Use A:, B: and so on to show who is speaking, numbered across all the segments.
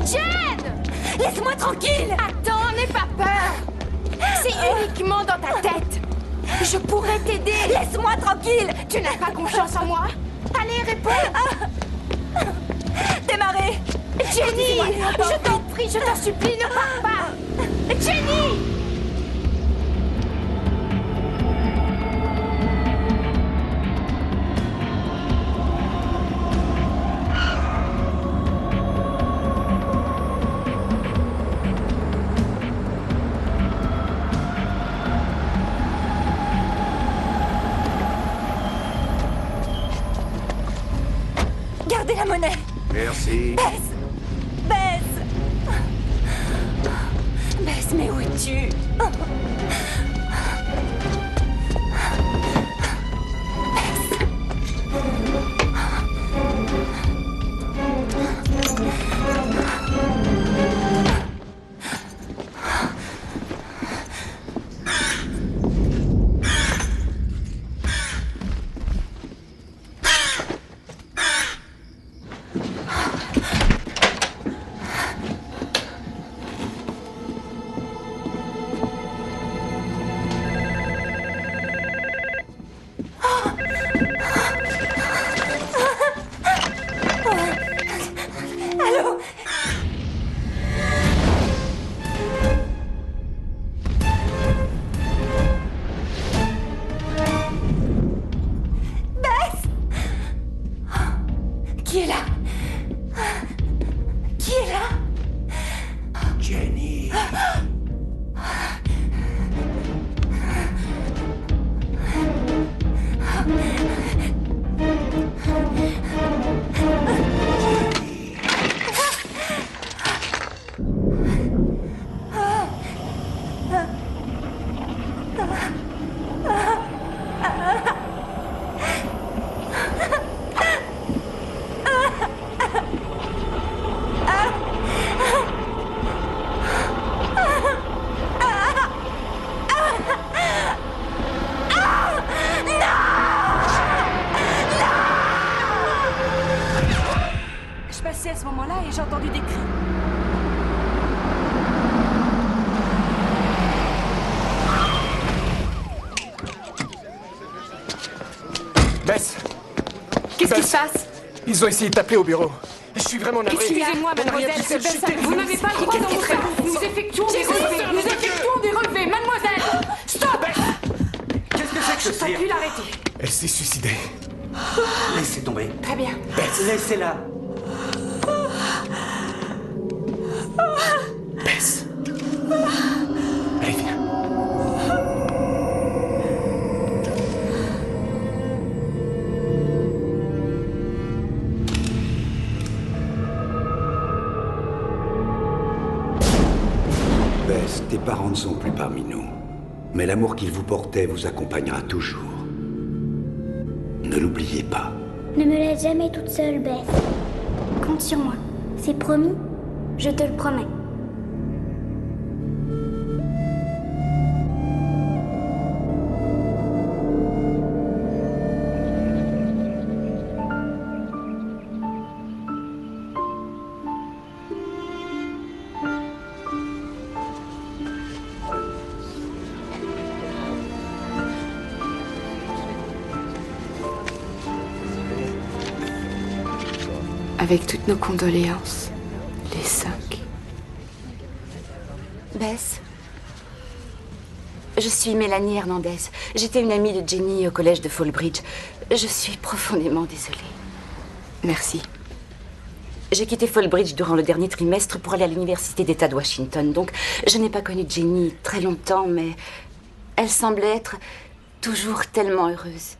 A: Jen! Laisse-moi tranquille! Attends, n'aie pas peur! C'est uniquement dans ta tête! Je pourrais t'aider! Laisse-moi tranquille! Tu n'as pas confiance en moi? Allez, réponds! Démarrez! Jenny! Je t'en prie, je t'en supplie, ne pars pas! Jenny! Gardez la monnaie!
B: Merci.
A: Bess! Bess! Bess, mais où es-tu? Allô? Bess? Qui est là? Qui est là?
B: Jenny.
C: Je passais à ce moment-là et j'ai entendu des cris.
D: Bess,
C: Qu'est-ce qui
D: Bess.
C: se passe?
D: ils ont essayé de t'appeler au bureau. Je suis vraiment navré.
C: Excusez-moi,
D: On a rien
C: mademoiselle,
D: dit, c'est- je suis
C: vous n'avez pas le droit
D: Qu'est-ce qui
C: d'entrer. Nous effectuons des relevés. Nous effectuons des relevés, mademoiselle. Stop!
B: Qu'est-ce que c'est que ce
C: T'as pu
B: cirque?
C: l'arrêter.
D: Elle s'est suicidée.
B: Laissez tomber.
C: Très bien.
B: Laissez-la.
D: Bess. Allez, viens.
E: Bess, tes parents ne sont plus parmi nous. Mais l'amour qu'ils vous portaient vous accompagnera toujours. Ne l'oubliez pas.
F: Ne me laisse jamais toute seule, Bess. Compte sur moi. C'est promis? Je te le promets.
C: Avec toutes nos condoléances, les 5.
A: Bess? Je suis Mélanie Hernandez. J'étais une amie de Jenny au collège de Fallbridge. Je suis profondément désolée.
C: Merci.
A: J'ai quitté Fallbridge durant le dernier trimestre pour aller à l'université d'État de Washington. Donc, je n'ai pas connu Jenny très longtemps, mais elle semblait être toujours tellement heureuse.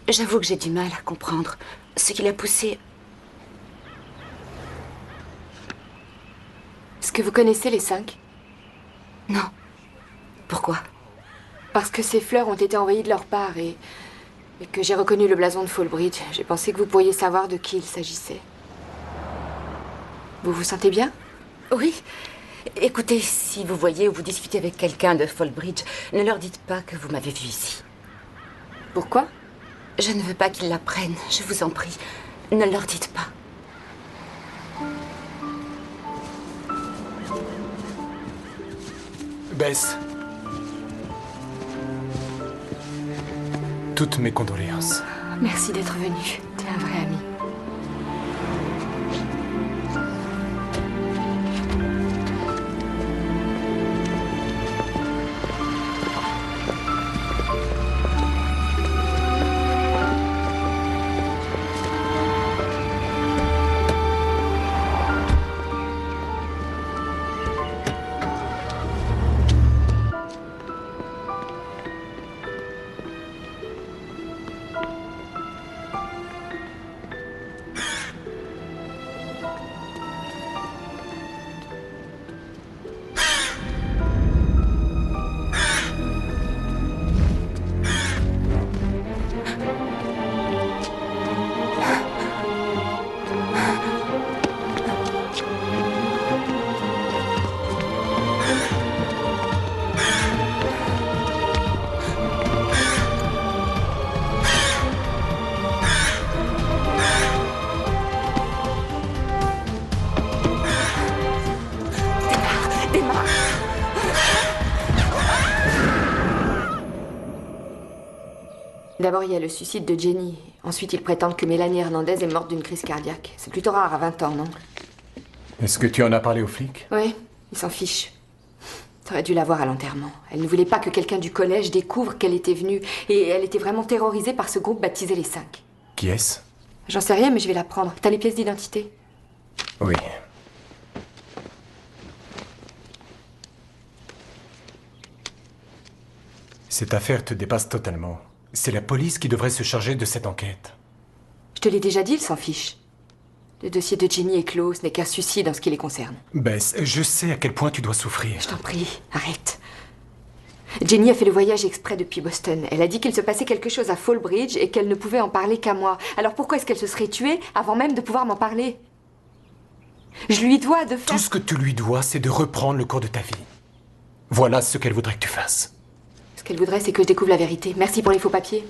A: J'avoue que j'ai du mal à comprendre ce qui l'a poussée.
C: Est-ce que vous connaissez les 5?
A: Non. Pourquoi?
C: Parce que ces fleurs ont été envoyées de leur part et que j'ai reconnu le blason de Fallbridge. J'ai pensé que vous pourriez savoir de qui il s'agissait. Vous vous sentez bien?
A: Oui. Écoutez, si vous voyez ou vous discutez avec quelqu'un de Fallbridge, ne leur dites pas que vous m'avez vu ici.
C: Pourquoi?
A: Je ne veux pas qu'ils l'apprennent, je vous en prie. Ne leur dites pas.
D: Bess. Toutes mes condoléances.
C: Merci d'être venu. T'es un vrai ami. D'abord, il y a le suicide de Jenny. Ensuite, ils prétendent que Mélanie Hernandez est morte d'une crise cardiaque. C'est plutôt rare à 20 ans, non?
D: Est-ce que tu en as parlé aux flics?
C: Oui, ils s'en fichent. T'aurais dû la voir à l'enterrement. Elle ne voulait pas que quelqu'un du collège découvre qu'elle était venue. Et elle était vraiment terrorisée par ce groupe baptisé les 5.
D: Qui est-ce?
C: J'en sais rien, mais je vais la prendre. T'as les pièces d'identité?
D: Oui. Cette affaire te dépasse totalement. C'est la police qui devrait se charger de cette enquête.
C: Je te l'ai déjà dit, ils s'en fichent. Le dossier de Jenny est clos, ce n'est qu'un suicide en ce qui les concerne.
D: Bess, je sais à quel point tu dois souffrir.
C: Je t'en prie, arrête. Jenny a fait le voyage exprès depuis Boston. Elle a dit qu'il se passait quelque chose à Fallbridge et qu'elle ne pouvait en parler qu'à moi. Alors pourquoi est-ce qu'elle se serait tuée avant même de pouvoir m'en parler? Je lui dois de faire...
D: Tout ce que tu lui dois, c'est de reprendre le cours de ta vie. Voilà ce qu'elle voudrait que tu fasses.
C: Ce qu'elle voudrait, c'est que je découvre la vérité. Merci pour les faux papiers.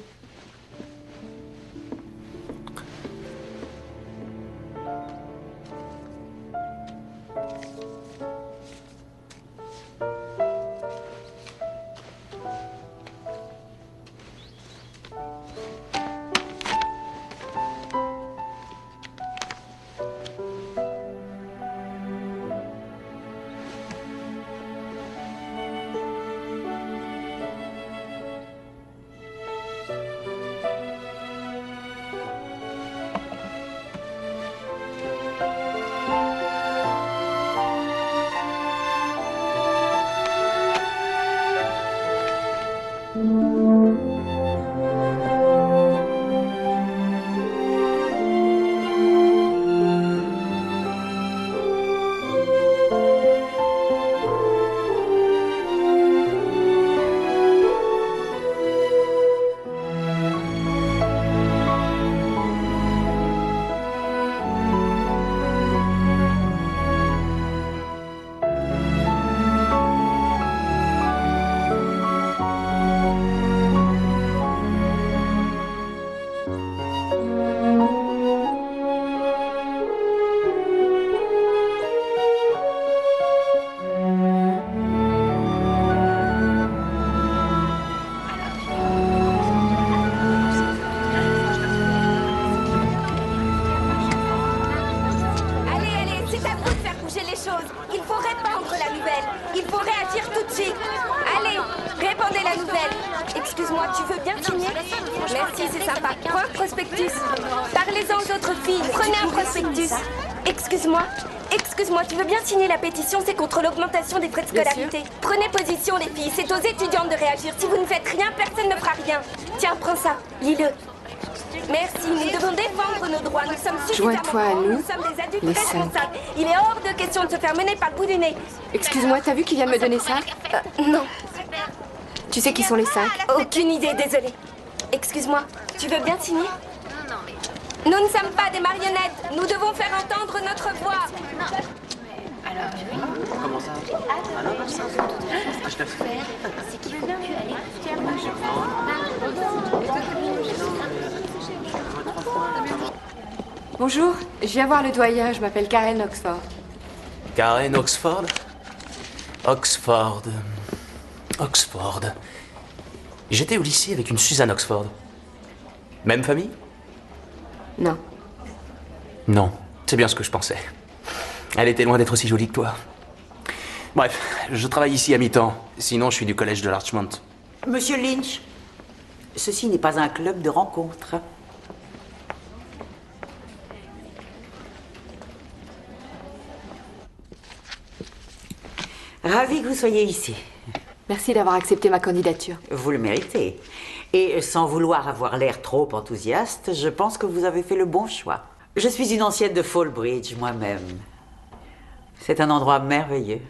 A: Excuse-moi, tu veux bien signer la pétition? C'est contre l'augmentation des frais de scolarité. Prenez position, les filles. C'est aux étudiantes de réagir. Si vous ne faites rien, personne ne fera rien. Tiens, prends ça. Lis-le. Merci. Nous devons défendre nos droits. Nous sommes suffisamment grands. Nous sommes des adultes responsables. Il est hors de question de se faire mener par le bout du nez.
C: Excuse-moi, t'as vu qui vient de me donner ça?
A: Non.
C: Tu sais qui sont les 5?
A: Aucune idée, désolée. Excuse-moi, tu veux bien signer? Nous ne sommes pas des marionnettes. Nous devons faire entendre notre voix.
B: Comment ça?
F: C'est qu'il faut plus aller.
C: Bonjour, je viens voir le doyen, je m'appelle Karen Oxford.
G: Karen Oxford? Oxford. Oxford. J'étais au lycée avec une Suzanne Oxford. Même famille?
C: Non.
G: Non, c'est bien ce que je pensais. Elle était loin d'être aussi jolie que toi. Bref, je travaille ici à mi-temps. Sinon, je suis du collège de Larchmont.
H: Monsieur Lynch, ceci n'est pas un club de rencontres. Ravi que vous soyez ici.
C: Merci d'avoir accepté ma candidature.
H: Vous le méritez. Et sans vouloir avoir l'air trop enthousiaste, je pense que vous avez fait le bon choix. Je suis une ancienne de Fallbridge moi-même. C'est un endroit merveilleux.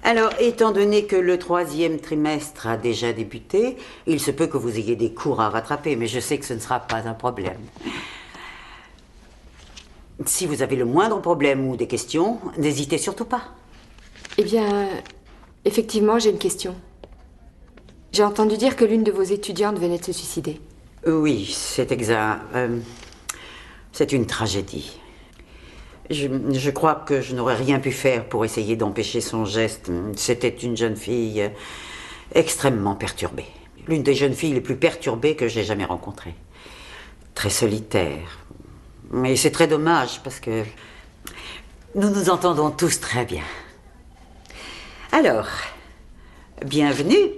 H: Alors, étant donné que le 3e trimestre a déjà débuté, il se peut que vous ayez des cours à rattraper, mais je sais que ce ne sera pas un problème. Si vous avez le moindre problème ou des questions, n'hésitez surtout pas.
C: Eh bien, effectivement, j'ai une question. J'ai entendu dire que l'une de vos étudiantes venait de se suicider.
H: Oui, c'est exact. C'est une tragédie. Je crois que je n'aurais rien pu faire pour essayer d'empêcher son geste. C'était une jeune fille extrêmement perturbée. L'une des jeunes filles les plus perturbées que j'ai jamais rencontrées. Très solitaire. Mais c'est très dommage parce que nous nous entendons tous très bien. Alors, bienvenue.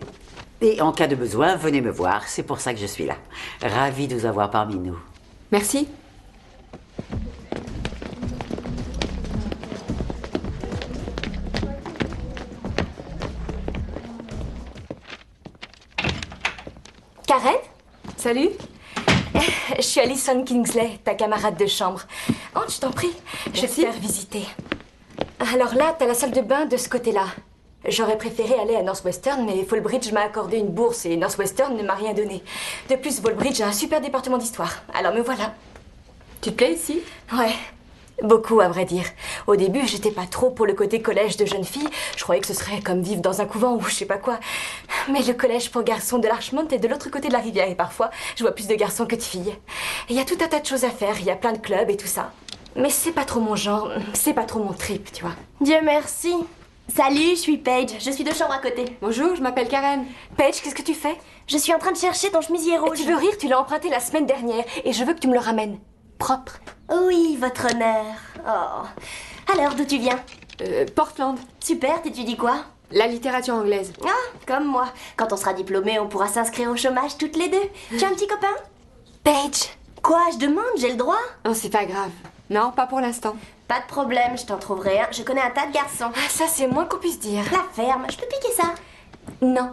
H: Et en cas de besoin, venez me voir. C'est pour ça que je suis là. Ravie de vous avoir parmi nous.
C: Merci.
I: Karen?
C: Salut.
I: Je suis Alison Kingsley, ta camarade de chambre. Oh, je t'en prie, je vais te faire visiter. Alors là, t'as la salle de bain de ce côté-là. J'aurais préféré aller à Northwestern, mais Fallbridge m'a accordé une bourse et Northwestern ne m'a rien donné. De plus, Fallbridge a un super département d'histoire. Alors me voilà.
C: Tu te plais ici?
I: Ouais. Beaucoup, à vrai dire. Au début, j'étais pas trop pour le côté collège de jeunes filles. Je croyais que ce serait comme vivre dans un couvent ou je sais pas quoi. Mais le collège pour garçons de Larchmont est de l'autre côté de la rivière et parfois, je vois plus de garçons que de filles. Il y a tout un tas de choses à faire, il y a plein de clubs et tout ça. Mais c'est pas trop mon genre, c'est pas trop mon trip, tu vois.
A: Dieu merci. Salut, je suis Paige. Je suis de chambre à côté.
C: Bonjour, je m'appelle Karen.
I: Paige, qu'est-ce que tu fais?
A: Je suis en train de chercher ton chemisier rouge.
I: Tu veux rire? Tu l'as emprunté la semaine dernière et je veux que tu me le ramènes. Propre.
A: Oui, votre honneur. Oh. Alors, d'où tu viens?
C: Portland.
A: Super, t'étudies quoi?
C: La littérature anglaise.
A: Ah, comme moi. Quand on sera diplômés, on pourra s'inscrire au chômage toutes les deux. Tu as un petit copain?
I: Paige.
A: Quoi, je demande, j'ai le droit?
C: Non, c'est pas grave. Non, pas pour l'instant.
A: Pas de problème, je t'en trouverai un. Je connais un tas de garçons.
I: Ah, ça, c'est moins qu'on puisse dire.
A: La ferme, je peux piquer ça?
I: Non.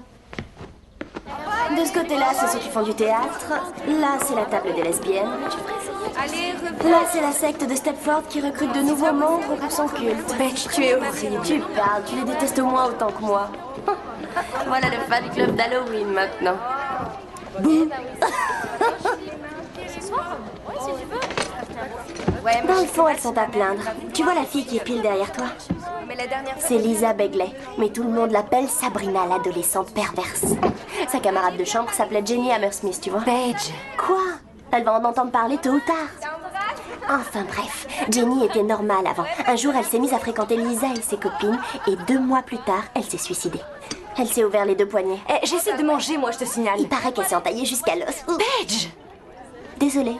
A: De ce côté-là, c'est ceux qui font du théâtre. Là, c'est la table des lesbiennes. Là, c'est la secte de Stepford qui recrute de nouveaux membres pour son culte.
I: Paige, tu es horrible.
A: Tu parles, tu les détestes au moins autant que moi. Voilà le fan club d'Halloween maintenant. Bouh. Dans le fond, elles sont à plaindre. Tu vois la fille qui est pile derrière toi? C'est Lisa Begley, mais tout le monde l'appelle Sabrina, l'adolescente perverse. Sa camarade de chambre s'appelait Jenny Hammersmith, tu vois?
I: Paige.
A: Quoi? Elle va en entendre parler tôt ou tard. Enfin bref, Jenny était normale avant. Un jour, elle s'est mise à fréquenter Lisa et ses copines, et 2 mois plus tard, elle s'est suicidée. Elle s'est ouvert les 2 poignets.
I: J'essaie de manger, moi, je te signale.
A: Il paraît qu'elle s'est entaillée jusqu'à l'os.
I: Paige!
A: Désolée.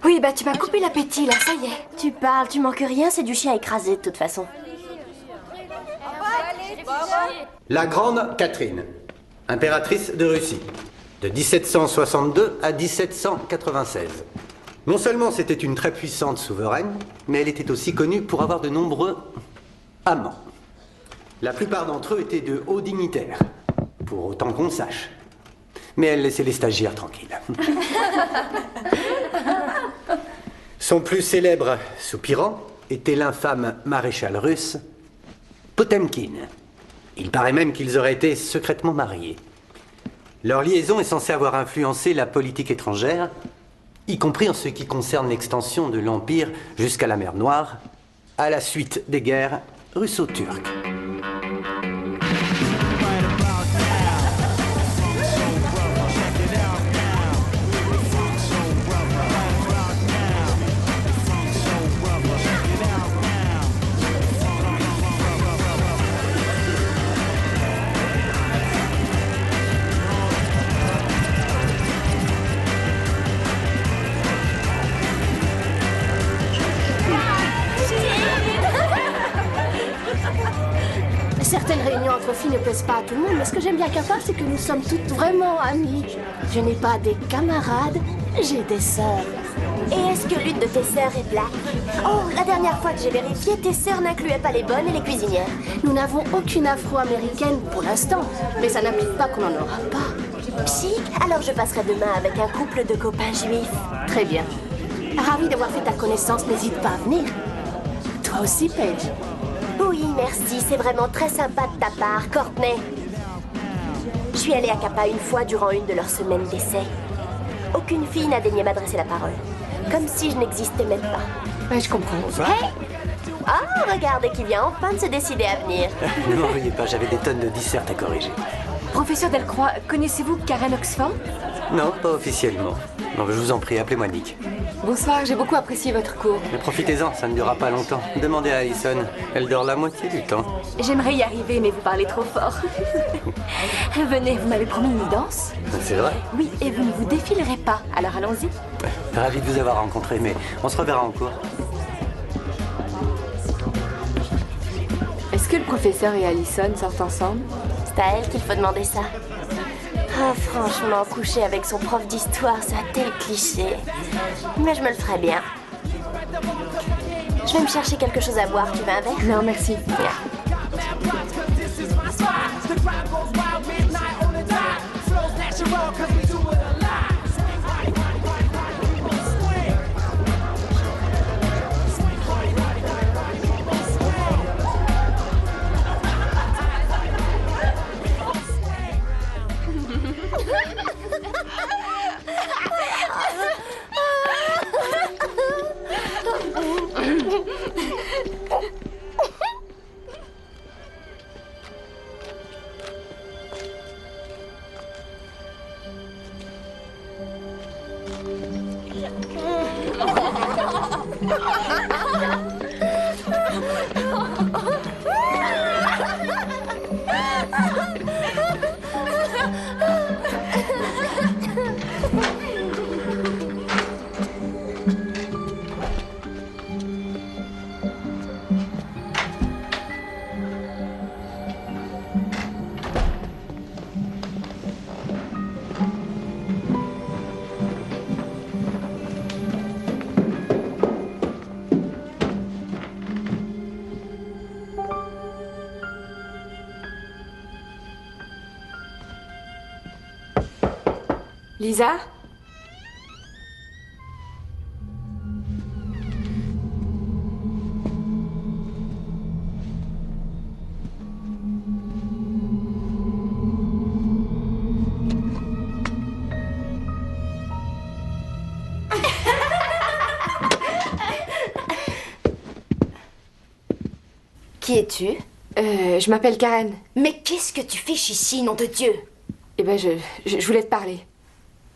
I: Oui, bah tu m'as coupé l'appétit, là, ça y est.
A: Tu parles, tu manques rien, c'est du chien écrasé de toute façon.
J: La Grande Catherine, impératrice de Russie, de 1762 à 1796. Non seulement c'était une très puissante souveraine, mais elle était aussi connue pour avoir de nombreux amants. La plupart d'entre eux étaient de hauts dignitaires, pour autant qu'on le sache. Mais elle laissait les stagiaires tranquilles. Son plus célèbre soupirant était l'infâme maréchal russe Potemkin. Il paraît même qu'ils auraient été secrètement mariés. Leur liaison est censée avoir influencé la politique étrangère, y compris en ce qui concerne l'extension de l'Empire jusqu'à la mer Noire, à la suite des guerres russo-turques.
K: Certaines réunions entre filles ne plaisent pas à tout le monde, mais ce que j'aime bien Kappa, c'est que nous sommes toutes vraiment amies. Je n'ai pas des camarades, j'ai des sœurs.
L: Et est-ce que l'une de tes sœurs est black? Oh, la dernière fois que j'ai vérifié, tes sœurs n'incluaient pas les bonnes et les cuisinières.
K: Nous n'avons aucune afro-américaine pour l'instant, mais ça n'implique pas qu'on n'en aura pas.
L: Chic, alors je passerai demain avec un couple de copains juifs.
K: Très bien. Ravi d'avoir fait ta connaissance, n'hésite pas à venir. Toi aussi, Paige.
L: Oui, merci, c'est vraiment très sympa de ta part, Courtney. Je suis allée à Kappa une fois durant une de leurs semaines d'essai. Aucune fille n'a daigné m'adresser la parole. Comme si je n'existais même pas.
C: Ouais, je comprends.
L: Hey! Oh, regardez qui vient enfin de se décider à venir.
J: Ne m'en veuillez pas, j'avais des tonnes de dissertes à corriger.
C: Professeur Delcroix, connaissez-vous Karen Oxford?
J: Non, pas officiellement. Non, je vous en prie, appelez-moi Nick.
C: Bonsoir, j'ai beaucoup apprécié votre cours.
J: Mais profitez-en, ça ne durera pas longtemps. Demandez à Alison, elle dort la moitié du temps.
C: J'aimerais y arriver, mais vous parlez trop fort. Venez, vous m'avez promis une danse?
J: C'est vrai?
C: Oui, et vous ne vous défilerez pas, alors allons-y.
J: Ravi de vous avoir rencontré, mais on se reverra en cours.
C: Est-ce que le professeur et Alison sortent ensemble?
L: C'est à elle qu'il faut demander ça. Oh, franchement, coucher avec son prof d'histoire, ça a tel cliché. Mais je me le ferai bien. Je vais me chercher quelque chose à boire. Tu veux un verre?
C: Non, merci. Lisa?
L: Qui es-tu?
C: Je m'appelle Karen.
L: Mais qu'est-ce que tu fiches ici, nom de Dieu?
C: Eh ben, je voulais te parler.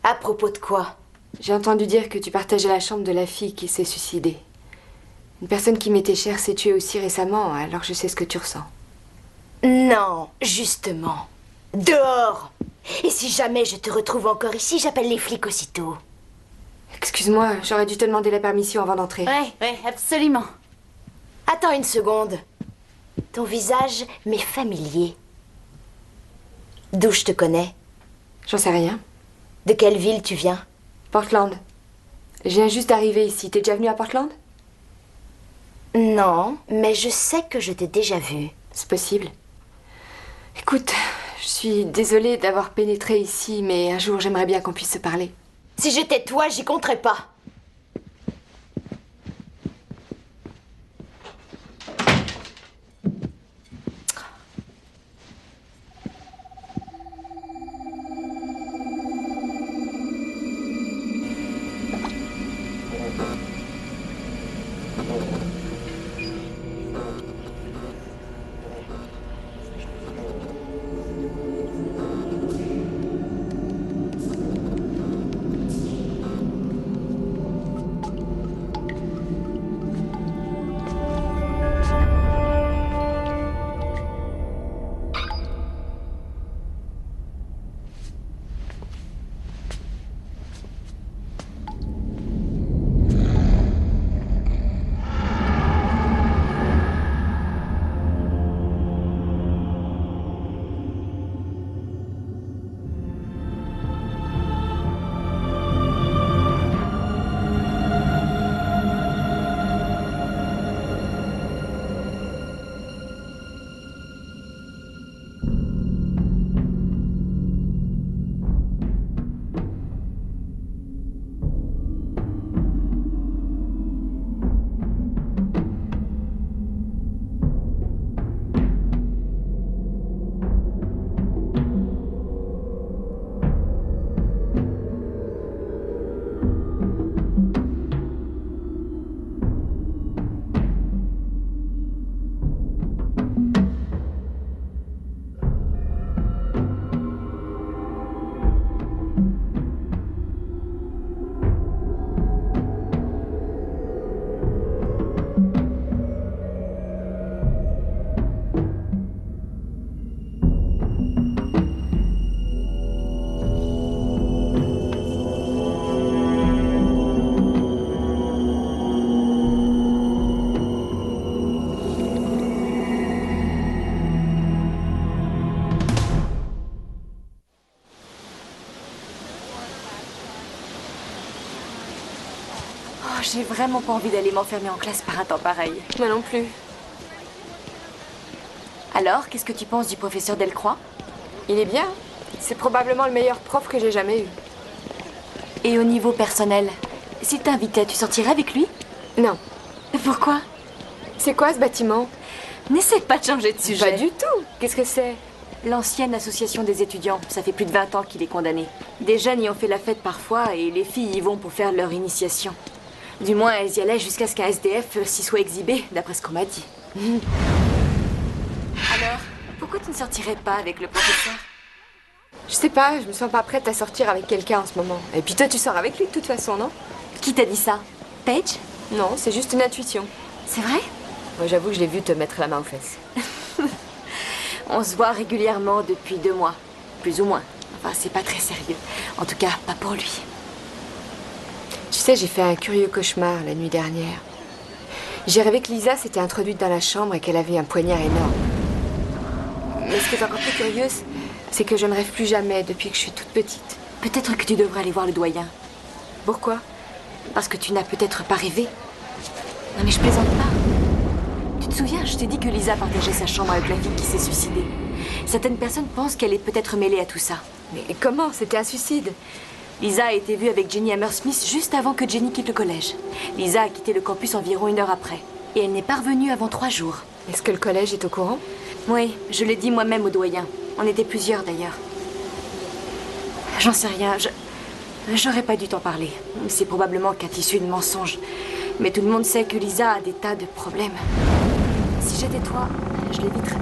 L: À propos de quoi?
C: J'ai entendu dire que tu partageais la chambre de la fille qui s'est suicidée. Une personne qui m'était chère s'est tuée aussi récemment, alors je sais ce que tu ressens.
L: Non, justement. Dehors! Et si jamais je te retrouve encore ici, j'appelle les flics aussitôt.
C: Excuse-moi, j'aurais dû te demander la permission avant d'entrer.
L: Ouais, absolument. Attends une seconde. Ton visage m'est familier. D'où je te connais?
C: J'en sais rien.
L: De quelle ville tu viens?
C: Portland. Je viens juste d'arriver ici. T'es déjà venu à Portland?
L: Non, mais je sais que je t'ai déjà vu.
C: C'est possible. Écoute, je suis désolée d'avoir pénétré ici, mais un jour j'aimerais bien qu'on puisse se parler.
L: Si j'étais toi, j'y compterais pas.
I: J'ai vraiment pas envie d'aller m'enfermer en classe par un temps pareil.
C: Moi non plus.
I: Alors, qu'est-ce que tu penses du professeur Delcroix?
C: Il est bien. C'est probablement le meilleur prof que j'ai jamais eu.
I: Et au niveau personnel, s'il t'invitait, tu sortirais avec lui?
C: Non.
I: Pourquoi?
C: C'est quoi ce bâtiment?
I: N'essaie pas de changer de sujet.
C: Pas du tout. Qu'est-ce que c'est?
I: L'ancienne association des étudiants. Ça fait plus de 20 ans qu'il est condamné. Des jeunes y ont fait la fête parfois et les filles y vont pour faire leur initiation. Du moins, elles y allaient jusqu'à ce qu'un SDF s'y soit exhibé, d'après ce qu'on m'a dit. Alors, pourquoi tu ne sortirais pas avec le professeur?
C: Je sais pas, je me sens pas prête à sortir avec quelqu'un en ce moment. Et puis toi, tu sors avec lui de toute façon, non?
I: Qui t'a dit ça? Paige?
C: Non, c'est juste une intuition.
I: C'est vrai?
C: Moi, j'avoue que je l'ai vu te mettre la main aux fesses.
I: On se voit régulièrement depuis 2 mois. Plus ou moins. Enfin, c'est pas très sérieux. En tout cas, pas pour lui.
C: Tu sais, j'ai fait un curieux cauchemar la nuit dernière. J'ai rêvé que Lisa s'était introduite dans la chambre et qu'elle avait un poignard énorme. Mais ce qui est encore plus curieux, c'est que je ne rêve plus jamais depuis que je suis toute petite.
I: Peut-être que tu devrais aller voir le doyen.
C: Pourquoi?
I: Parce que tu n'as peut-être pas rêvé. Non mais je plaisante pas. Tu te souviens, je t'ai dit que Lisa partageait sa chambre avec la fille qui s'est suicidée. Certaines personnes pensent qu'elle est peut-être mêlée à tout ça.
C: Mais comment? C'était un suicide.
I: Lisa a été vue avec Jenny Hammersmith juste avant que Jenny quitte le collège. Lisa a quitté le campus environ 1 heure après. Et elle n'est pas revenue avant 3 jours.
C: Est-ce que le collège est au courant?
I: Oui, je l'ai dit moi-même au doyen. On était plusieurs d'ailleurs. J'en sais rien, j'aurais pas dû t'en parler. C'est probablement qu'un tissu de mensonges. Mais tout le monde sait que Lisa a des tas de problèmes. Si j'étais toi, je l'éviterais.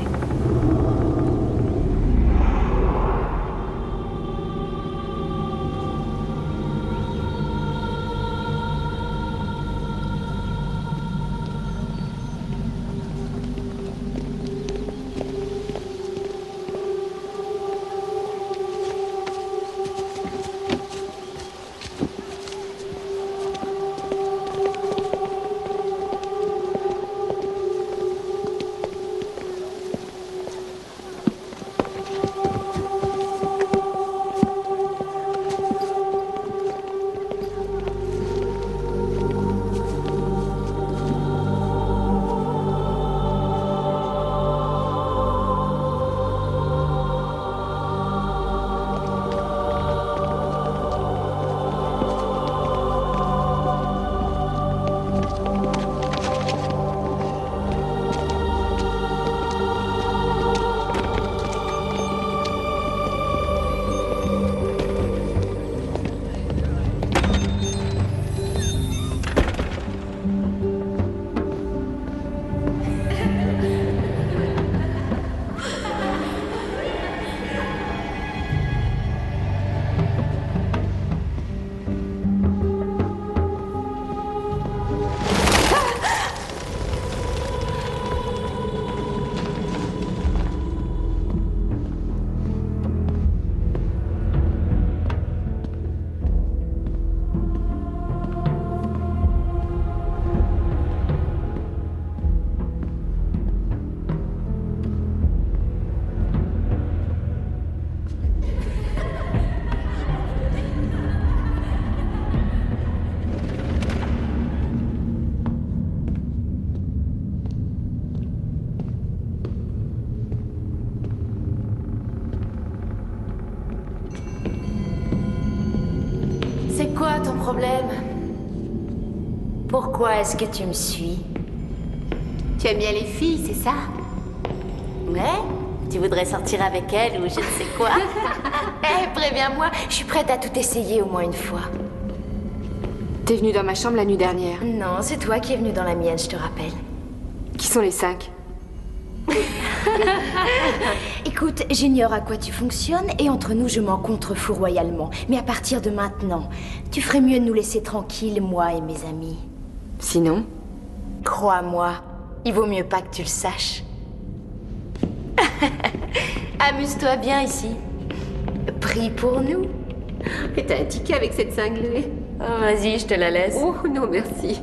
L: C'est quoi ton problème? Pourquoi est-ce que tu me suis? Tu aimes bien les filles, c'est ça? Ouais? Tu voudrais sortir avec elles ou je ne sais quoi? Préviens-moi, je suis prête à tout essayer au moins une fois.
C: T'es venue dans ma chambre la nuit dernière.
L: Non, c'est toi qui es venu dans la mienne, je te rappelle.
C: Qui sont les 5?
L: Écoute, j'ignore à quoi tu fonctionnes et entre nous, je m'en contrefous royalement. Mais à partir de maintenant, tu ferais mieux de nous laisser tranquilles, moi et mes amis.
C: Sinon?
L: Crois-moi, il vaut mieux pas que tu le saches. Amuse-toi bien ici. Prie pour nous.
K: Et t'as un ticket avec cette cinglée.
L: Oh, vas-y, je te la laisse.
K: Oh non, merci.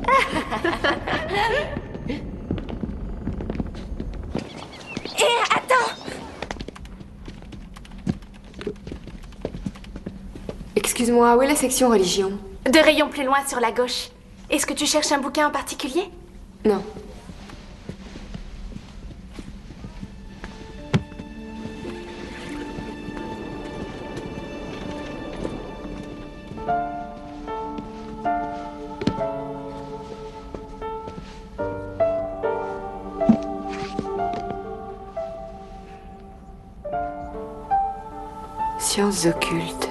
L: Attends!
C: Excuse-moi, où est la section religion?
L: 2 rayons plus loin sur la gauche.
A: Est-ce que tu cherches un bouquin en particulier?
C: Non. Sciences occultes.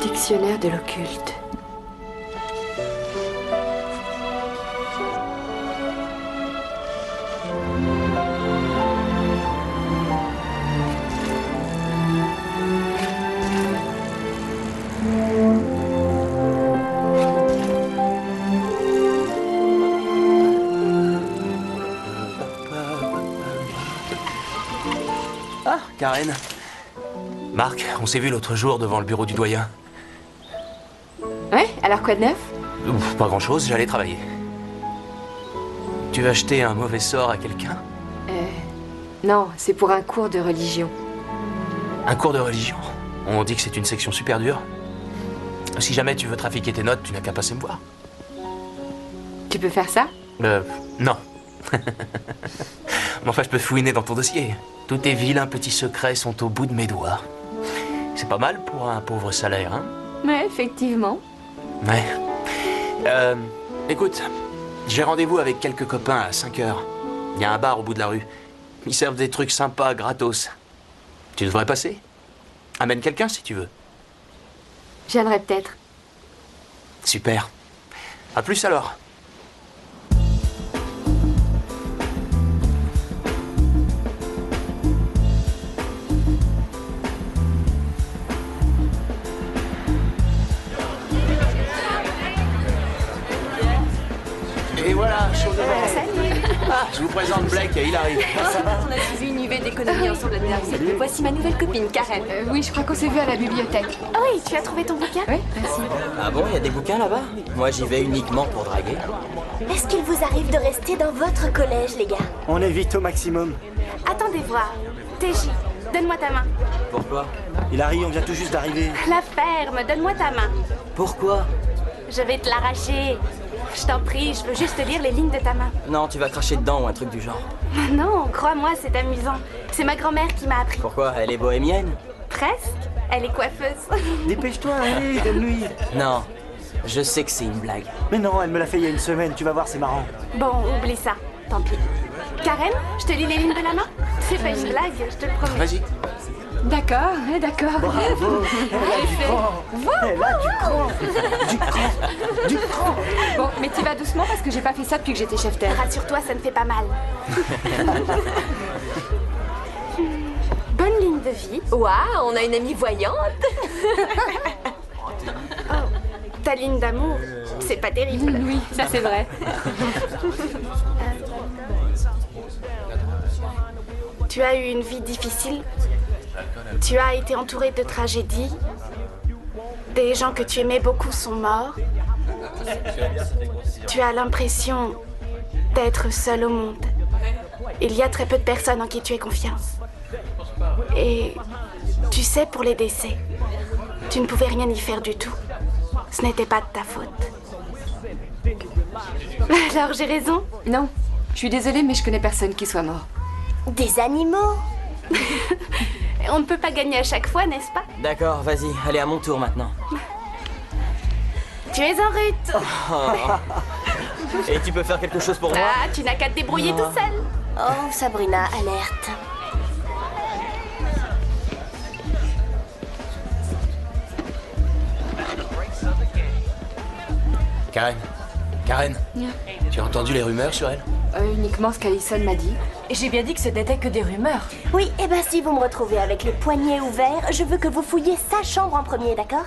C: Dictionnaire de l'occulte.
G: Ah, Karen. Marc, on s'est vu l'autre jour devant le bureau du doyen.
C: Ouais, alors quoi de neuf?
G: Ouf, pas grand-chose, j'allais travailler. Tu veux acheter un mauvais sort à quelqu'un?
C: Non, c'est pour un cours de religion.
G: Un cours de religion? On dit que c'est une section super dure. Si jamais tu veux trafiquer tes notes, tu n'as qu'à passer me voir.
C: Tu peux faire ça?
G: Non. Mais enfin, je peux fouiner dans ton dossier. Tous tes vilains petits secrets sont au bout de mes doigts. C'est pas mal pour un pauvre salaire, hein?
C: Ouais, effectivement.
G: Ouais. Écoute, j'ai rendez-vous avec quelques copains à 5 h. Il y a un bar au bout de la rue. Ils servent des trucs sympas, gratos. Tu devrais passer. Amène quelqu'un si tu veux.
C: Je viendrai peut-être.
G: Super. À plus alors. Et voilà, chaud devant.
A: Salut.
G: Ah, je vous présente Blake et Hilary.
I: On a suivi une UV d'économie ensemble l'année dernière. Voici ma nouvelle copine, Karen.
C: Oui, je crois qu'on s'est vu à la bibliothèque.
A: Ah oui, tu as trouvé ton bouquin?
C: Oui, merci.
B: Ah bon, il y a des bouquins là-bas? Moi, j'y vais uniquement pour draguer.
L: Est-ce qu'il vous arrive de rester dans votre collège, les gars?
J: On évite au maximum.
A: Attendez voir. TJ, donne-moi ta main.
B: Pourquoi?
J: Hilary, on vient tout juste d'arriver.
A: La ferme, donne-moi ta main.
B: Pourquoi?
A: Je vais te l'arracher. Je t'en prie, je veux juste lire les lignes de ta main.
B: Non, tu vas cracher dedans ou un truc du genre.
A: Non, crois-moi, c'est amusant. C'est ma grand-mère qui m'a appris.
B: Pourquoi? Elle est bohémienne?
A: Presque. Elle est coiffeuse.
J: Dépêche-toi, allez, donne-lui.
B: Non, je sais que c'est une blague.
J: Mais non, elle me l'a fait il y a une semaine, tu vas voir, c'est marrant.
A: Bon, oublie ça. Tant pis. Karen, je te lis les lignes de la main? C'est pas une blague, je te le promets.
G: Vas-y.
C: D'accord, d'accord.
J: Bravo. Elle a du cran. Du cran. Du cran.
C: Bon, mais tu vas doucement parce que j'ai pas fait ça depuis que j'étais chef terre.
A: Rassure-toi, ça ne fait pas mal. Bonne ligne de vie.
I: Waouh, on a une amie voyante.
A: Oh, ta ligne d'amour, c'est pas terrible.
C: Oui, ça c'est vrai.
A: Tu as eu une vie difficile. Tu as été entouré de tragédies. Des gens que tu aimais beaucoup sont morts. Tu as l'impression d'être seul au monde. Il y a très peu de personnes en qui tu aies confiance. Et tu sais, pour les décès, tu ne pouvais rien y faire du tout. Ce n'était pas de ta faute. Alors j'ai raison?
C: Non, je suis désolée, mais je connais personne qui soit mort.
L: Des animaux?
A: On ne peut pas gagner à chaque fois, n'est-ce pas?
B: D'accord, vas-y, allez à mon tour maintenant.
A: Tu es en route.
B: Et tu peux faire quelque chose pour moi?
A: Ah, tu n'as qu'à te débrouiller tout seul.
L: Oh, Sabrina, alerte.
G: Karen, tu as entendu les rumeurs sur elle?
C: Uniquement ce qu'Alison m'a dit.
I: Et j'ai bien dit que ce n'était que des rumeurs.
L: Oui, et ben si vous me retrouvez avec les poignets ouverts, je veux que vous fouilliez sa chambre en premier, d'accord?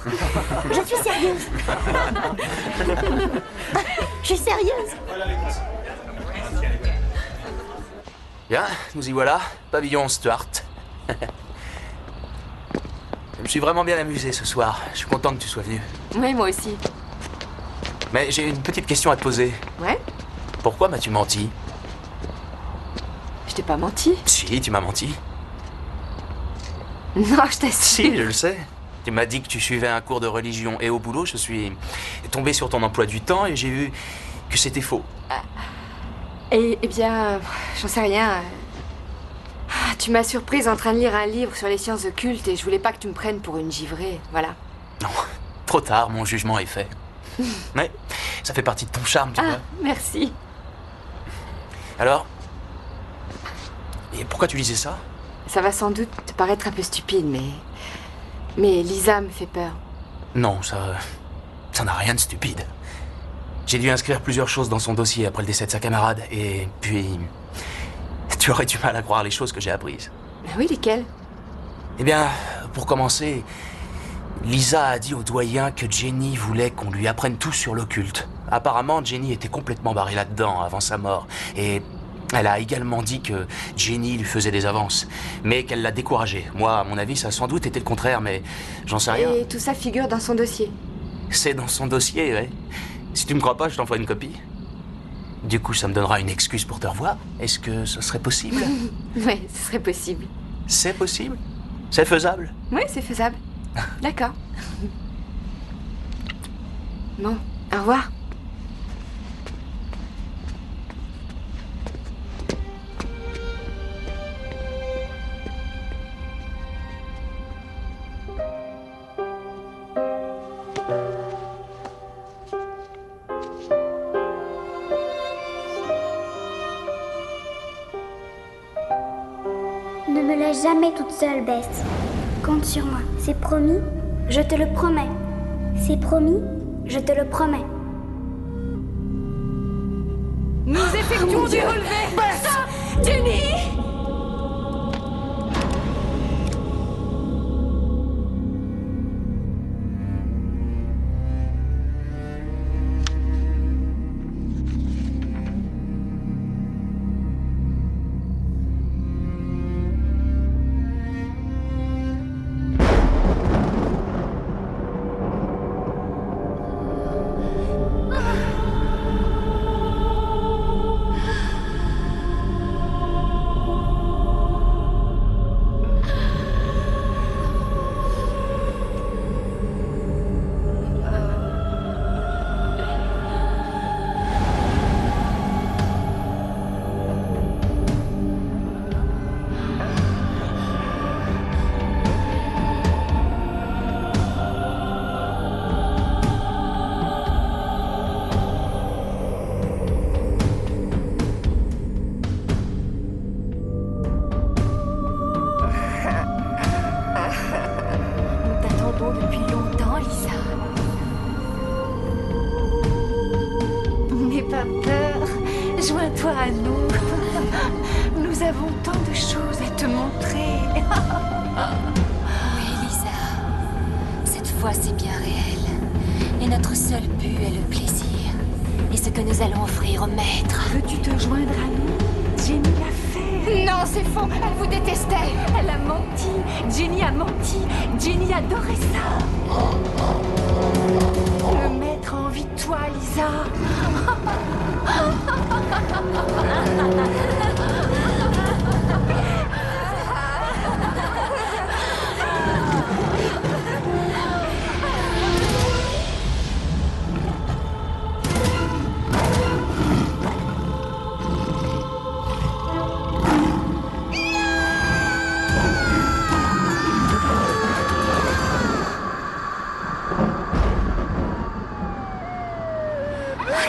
L: Je suis sérieuse. Je suis sérieuse.
G: Bien, nous y voilà. Pavillon Stuart. Je me suis vraiment bien amusé ce soir. Je suis content que tu sois venu.
C: Oui, moi aussi.
G: Mais j'ai une petite question à te poser.
C: Ouais?
G: Pourquoi m'as-tu menti?
C: Je t'ai pas menti.
G: Si, tu m'as menti.
C: Non, je t'assure.
G: Si, je le sais. Tu m'as dit que tu suivais un cours de religion et au boulot, je suis tombé sur ton emploi du temps et j'ai vu que c'était faux.
C: Eh bien, j'en sais rien. Tu m'as surprise en train de lire un livre sur les sciences occultes et je voulais pas que tu me prennes pour une givrée, voilà.
G: Non, trop tard, mon jugement est fait. Mais ça fait partie de ton charme, tu vois.
C: Merci.
G: Alors, et pourquoi tu lisais ça?
C: Ça va sans doute te paraître un peu stupide, mais Lisa me fait peur.
G: Non, ça n'a rien de stupide. J'ai dû inscrire plusieurs choses dans son dossier après le décès de sa camarade, et puis... Tu aurais du mal à croire les choses que j'ai apprises.
C: Oui, lesquelles?
G: Eh bien, pour commencer, Lisa a dit au doyen que Jenny voulait qu'on lui apprenne tout sur l'occulte. Apparemment, Jenny était complètement barrée là-dedans avant sa mort, et... Elle a également dit que Jenny lui faisait des avances, mais qu'elle l'a découragée. Moi, à mon avis, ça a sans doute été le contraire, mais j'en sais rien.
C: Et tout ça figure dans son dossier?
G: C'est dans son dossier, ouais. Si tu me crois pas, je t'envoie une copie. Du coup, ça me donnera une excuse pour te revoir. Est-ce que ce serait possible?
C: Oui, ce serait possible.
G: C'est possible? C'est faisable?
C: Oui, c'est faisable. D'accord. Bon, au revoir.
F: Ne me laisse jamais toute seule, Bess. Compte sur moi, c'est promis? Je te le promets. C'est promis? Je te le promets.
A: Nous effectuons du relevé. Bess! Jenny! Joins-toi à nous. Nous avons tant de choses à te montrer.
M: Oui, Lisa. Cette fois, c'est bien réel. Et notre seul but est le plaisir. Et ce que nous allons offrir au maître.
A: Veux-tu te joindre à nous? Jenny l'a fait. Non, c'est faux. Elle vous détestait. Elle a menti. Jenny a menti. Jenny adorait ça. Le maître a envie de toi, Lisa.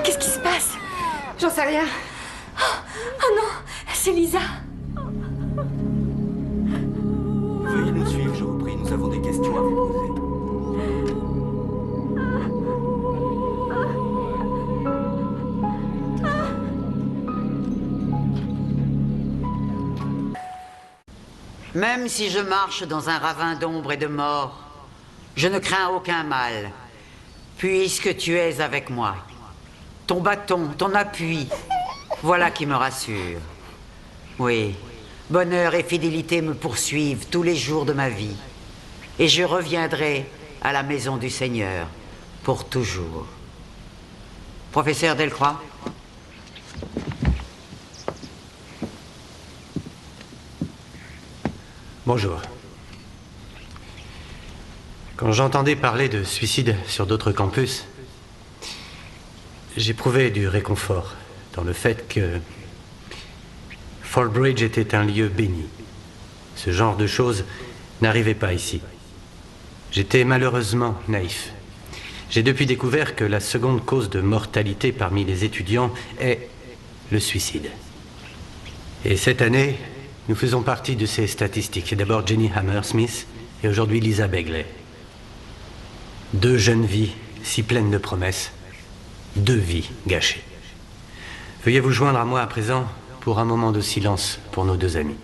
C: Qu'est-ce qui se passe? J'en sais rien.
M: Oh non, c'est Lisa.
N: Veuillez nous suivre, je vous prie. Nous avons des questions à vous poser.
H: Même si je marche dans un ravin d'ombre et de mort, je ne crains aucun mal, puisque tu es avec moi. Ton bâton, ton appui, voilà qui me rassure. Oui, bonheur et fidélité me poursuivent tous les jours de ma vie, et je reviendrai à la maison du Seigneur pour toujours. Professeur Delcroix?
J: Bonjour. Quand j'entendais parler de suicide sur d'autres campus, j'éprouvais du réconfort dans le fait que Fallbridge était un lieu béni. Ce genre de choses n'arrivait pas ici. J'étais malheureusement naïf. J'ai depuis découvert que la seconde cause de mortalité parmi les étudiants est le suicide. Et cette année, nous faisons partie de ces statistiques. D'abord Jenny Hammersmith et aujourd'hui Lisa Begley. 2 jeunes vies si pleines de promesses, 2 vies gâchées. Veuillez vous joindre à moi à présent pour un moment de silence pour nos 2 amis.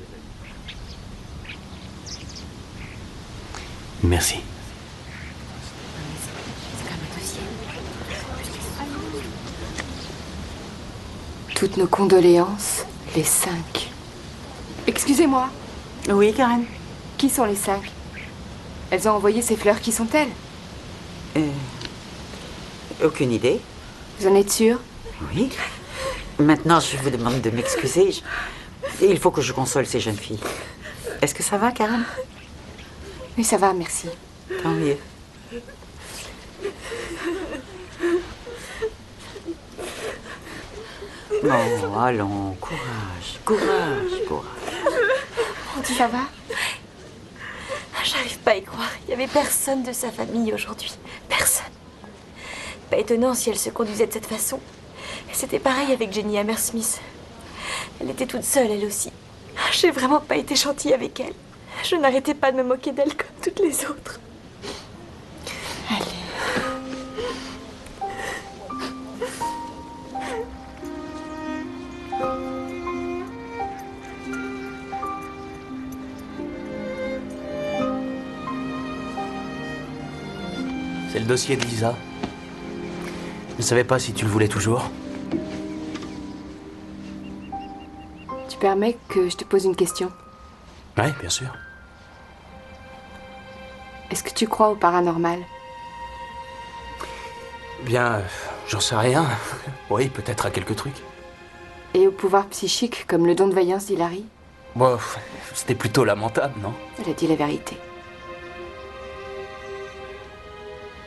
J: Merci.
C: Toutes nos condoléances, les 5. Excusez-moi.
H: Oui, Karen?
C: Qui sont les 5? Elles ont envoyé ces fleurs, qui sont-elles?
H: Aucune idée.
C: Vous en êtes sûre?
H: Oui. Maintenant, je vous demande de m'excuser. Il faut que je console ces jeunes filles. Est-ce que ça va, Karen?
C: Oui, ça va, merci.
H: Tant mieux. Oh, allons, courage, courage, courage.
C: Ça va?
I: J'arrive pas à y croire. Il y avait personne de sa famille aujourd'hui. Personne. Pas étonnant si elle se conduisait de cette façon. Et c'était pareil avec Jenny Hammersmith. Elle était toute seule, elle aussi. J'ai vraiment pas été gentille avec elle. Je n'arrêtais pas de me moquer d'elle comme toutes les autres.
C: Allez.
G: C'est le dossier de Lisa. Je ne savais pas si tu le voulais toujours.
C: Tu permets que je te pose une question?
G: Oui, bien sûr.
C: Est-ce que tu crois au paranormal?
G: Bien, j'en sais rien. Oui, peut-être à quelques trucs.
C: Et au pouvoir psychique, comme le don de vaillance d'Hilary?
G: Bon, c'était plutôt lamentable, non?
C: Elle a dit la vérité.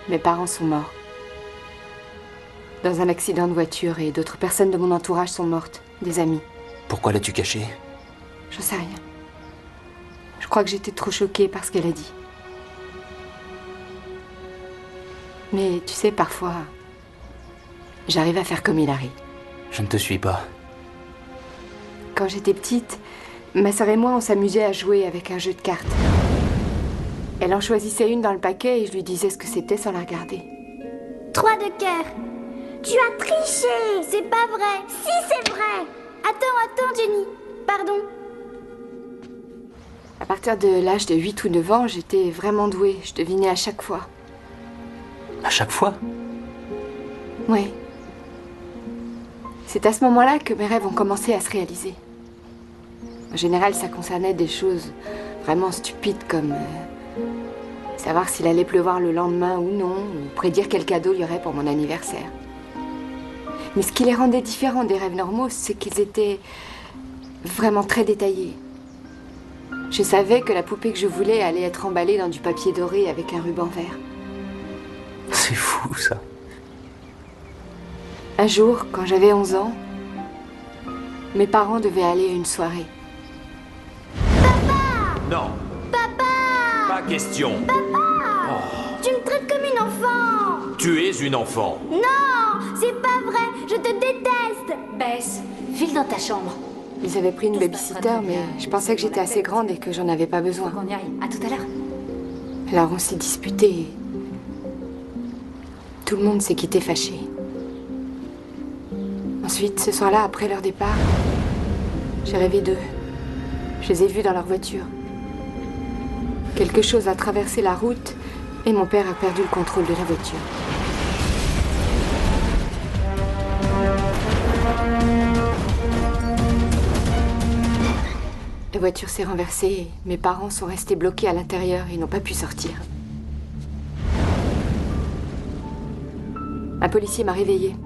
C: Mes parents sont morts. Dans un accident de voiture et d'autres personnes de mon entourage sont mortes. Des amis.
G: Pourquoi l'as-tu caché?
C: Je sais rien. Je crois que j'étais trop choquée par ce qu'elle a dit. Mais tu sais, parfois, j'arrive à faire comme Hillary.
G: Je ne te suis pas.
C: Quand j'étais petite, ma sœur et moi, on s'amusait à jouer avec un jeu de cartes. Elle en choisissait une dans le paquet et je lui disais ce que c'était sans la regarder.
F: 3 de cœur. Tu as triché. C'est pas vrai. Si, c'est vrai. Attends, Jenny. Pardon.
C: À partir de l'âge de 8 ou 9 ans, j'étais vraiment douée. Je devinais à chaque fois.
G: À chaque fois?
C: Oui. C'est à ce moment-là que mes rêves ont commencé à se réaliser. En général, ça concernait des choses vraiment stupides comme savoir s'il allait pleuvoir le lendemain ou non, ou prédire quel cadeau il y aurait pour mon anniversaire. Mais ce qui les rendait différents des rêves normaux, c'est qu'ils étaient vraiment très détaillés. Je savais que la poupée que je voulais allait être emballée dans du papier doré avec un ruban vert.
G: C'est fou, ça.
C: Un jour, quand j'avais 11 ans, mes parents devaient aller à une soirée.
N: Non.
F: Papa!
N: Pas question.
F: Papa! Tu me traites comme une enfant!
N: Tu es une enfant.
F: Non! C'est pas vrai! Je te déteste!
M: Bess, file dans ta chambre.
C: Ils avaient pris une babysitter, mais je pensais que j'étais assez grande et que j'en avais pas besoin.
M: On y aille. À tout à l'heure.
C: Alors on s'est disputé. Tout le monde s'est quitté fâché. Ensuite, ce soir-là, après leur départ, j'ai rêvé d'eux. Je les ai vus dans leur voiture. Quelque chose a traversé la route et mon père a perdu le contrôle de la voiture. La voiture s'est renversée et mes parents sont restés bloqués à l'intérieur et n'ont pas pu sortir. Un policier m'a réveillée.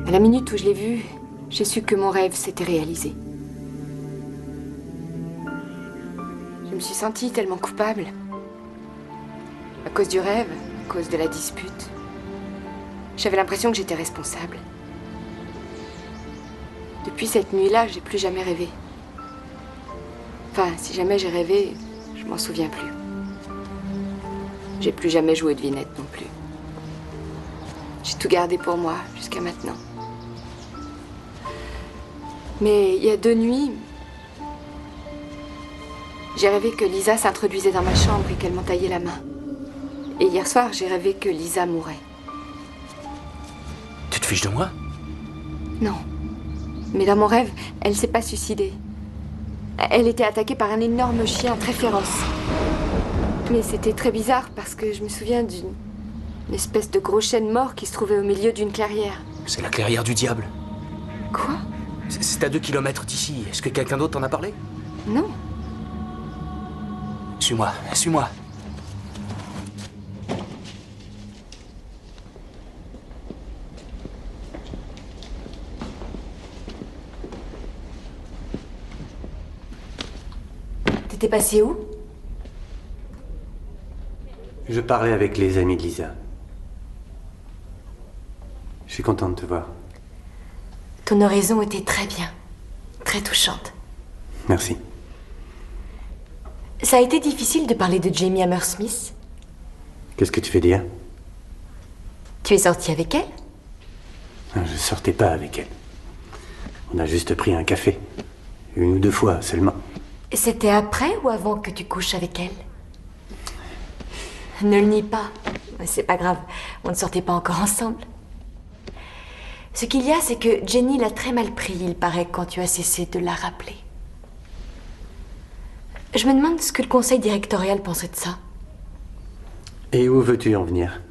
C: À la minute où je l'ai vu, j'ai su que mon rêve s'était réalisé. Je me suis sentie tellement coupable. À cause du rêve, à cause de la dispute. J'avais l'impression que j'étais responsable. Depuis cette nuit-là, j'ai plus jamais rêvé. Enfin, si jamais j'ai rêvé, je m'en souviens plus. J'ai plus jamais joué de devinette non plus. J'ai tout gardé pour moi jusqu'à maintenant. Mais il y a 2 nuits, j'ai rêvé que Lisa s'introduisait dans ma chambre et qu'elle m'entaillait la main. Et hier soir, j'ai rêvé que Lisa mourait.
G: Tu te fiches de moi?
C: Non. Mais dans mon rêve, elle s'est pas suicidée. Elle était attaquée par un énorme chien très féroce. Mais c'était très bizarre parce que je me souviens d'une espèce de gros chêne mort qui se trouvait au milieu d'une clairière.
G: C'est la clairière du diable.
C: Quoi?
G: C'est à 2 kilomètres d'ici. Est-ce que quelqu'un d'autre t'en a parlé?
C: Non.
G: Suis-moi, suis-moi.
I: T'étais passé où?
J: Je parlais avec les amis de Lisa. Je suis content de te voir.
I: Ton oraison était très bien. Très touchante.
J: Merci.
I: Ça a été difficile de parler de Jamie Hammersmith?
J: Qu'est-ce que tu veux dire?
I: Tu es sorti avec elle?
J: Je sortais pas avec elle. On a juste pris un café. 1 ou 2 fois seulement.
I: C'était après ou avant que tu couches avec elle? Ne le nie pas. C'est pas grave. On ne sortait pas encore ensemble. Ce qu'il y a, c'est que Jenny l'a très mal pris, il paraît, quand tu as cessé de la rappeler. Je me demande ce que le conseil directorial pensait de ça.
J: Et où veux-tu en venir?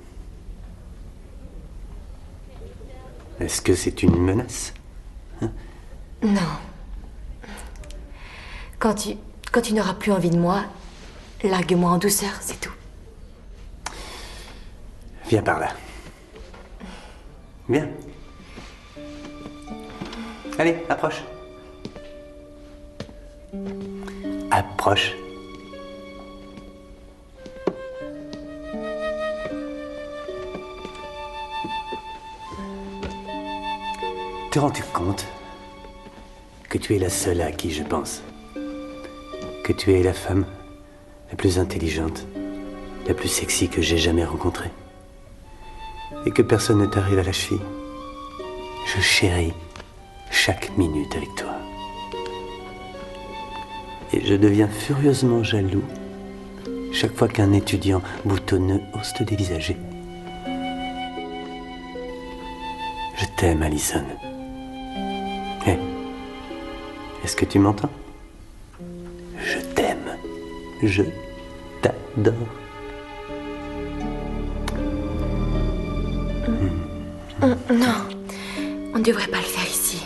J: Est-ce que c'est une menace?
I: Non. Quand tu n'auras plus envie de moi, largue-moi en douceur, c'est tout.
J: Viens par là. Viens. Allez, approche. Approche. Te rends-tu compte que tu es la seule à qui je pense? Que tu es la femme la plus intelligente, la plus sexy que j'ai jamais rencontrée. Et que personne ne t'arrive à la cheville. Je chéris chaque minute avec toi. Et je deviens furieusement jaloux chaque fois qu'un étudiant boutonneux ose te dévisager. Je t'aime, Allison. Hé, est-ce que tu m'entends? Je t'aime. Je t'adore.
I: Non, on ne devrait pas le faire ici.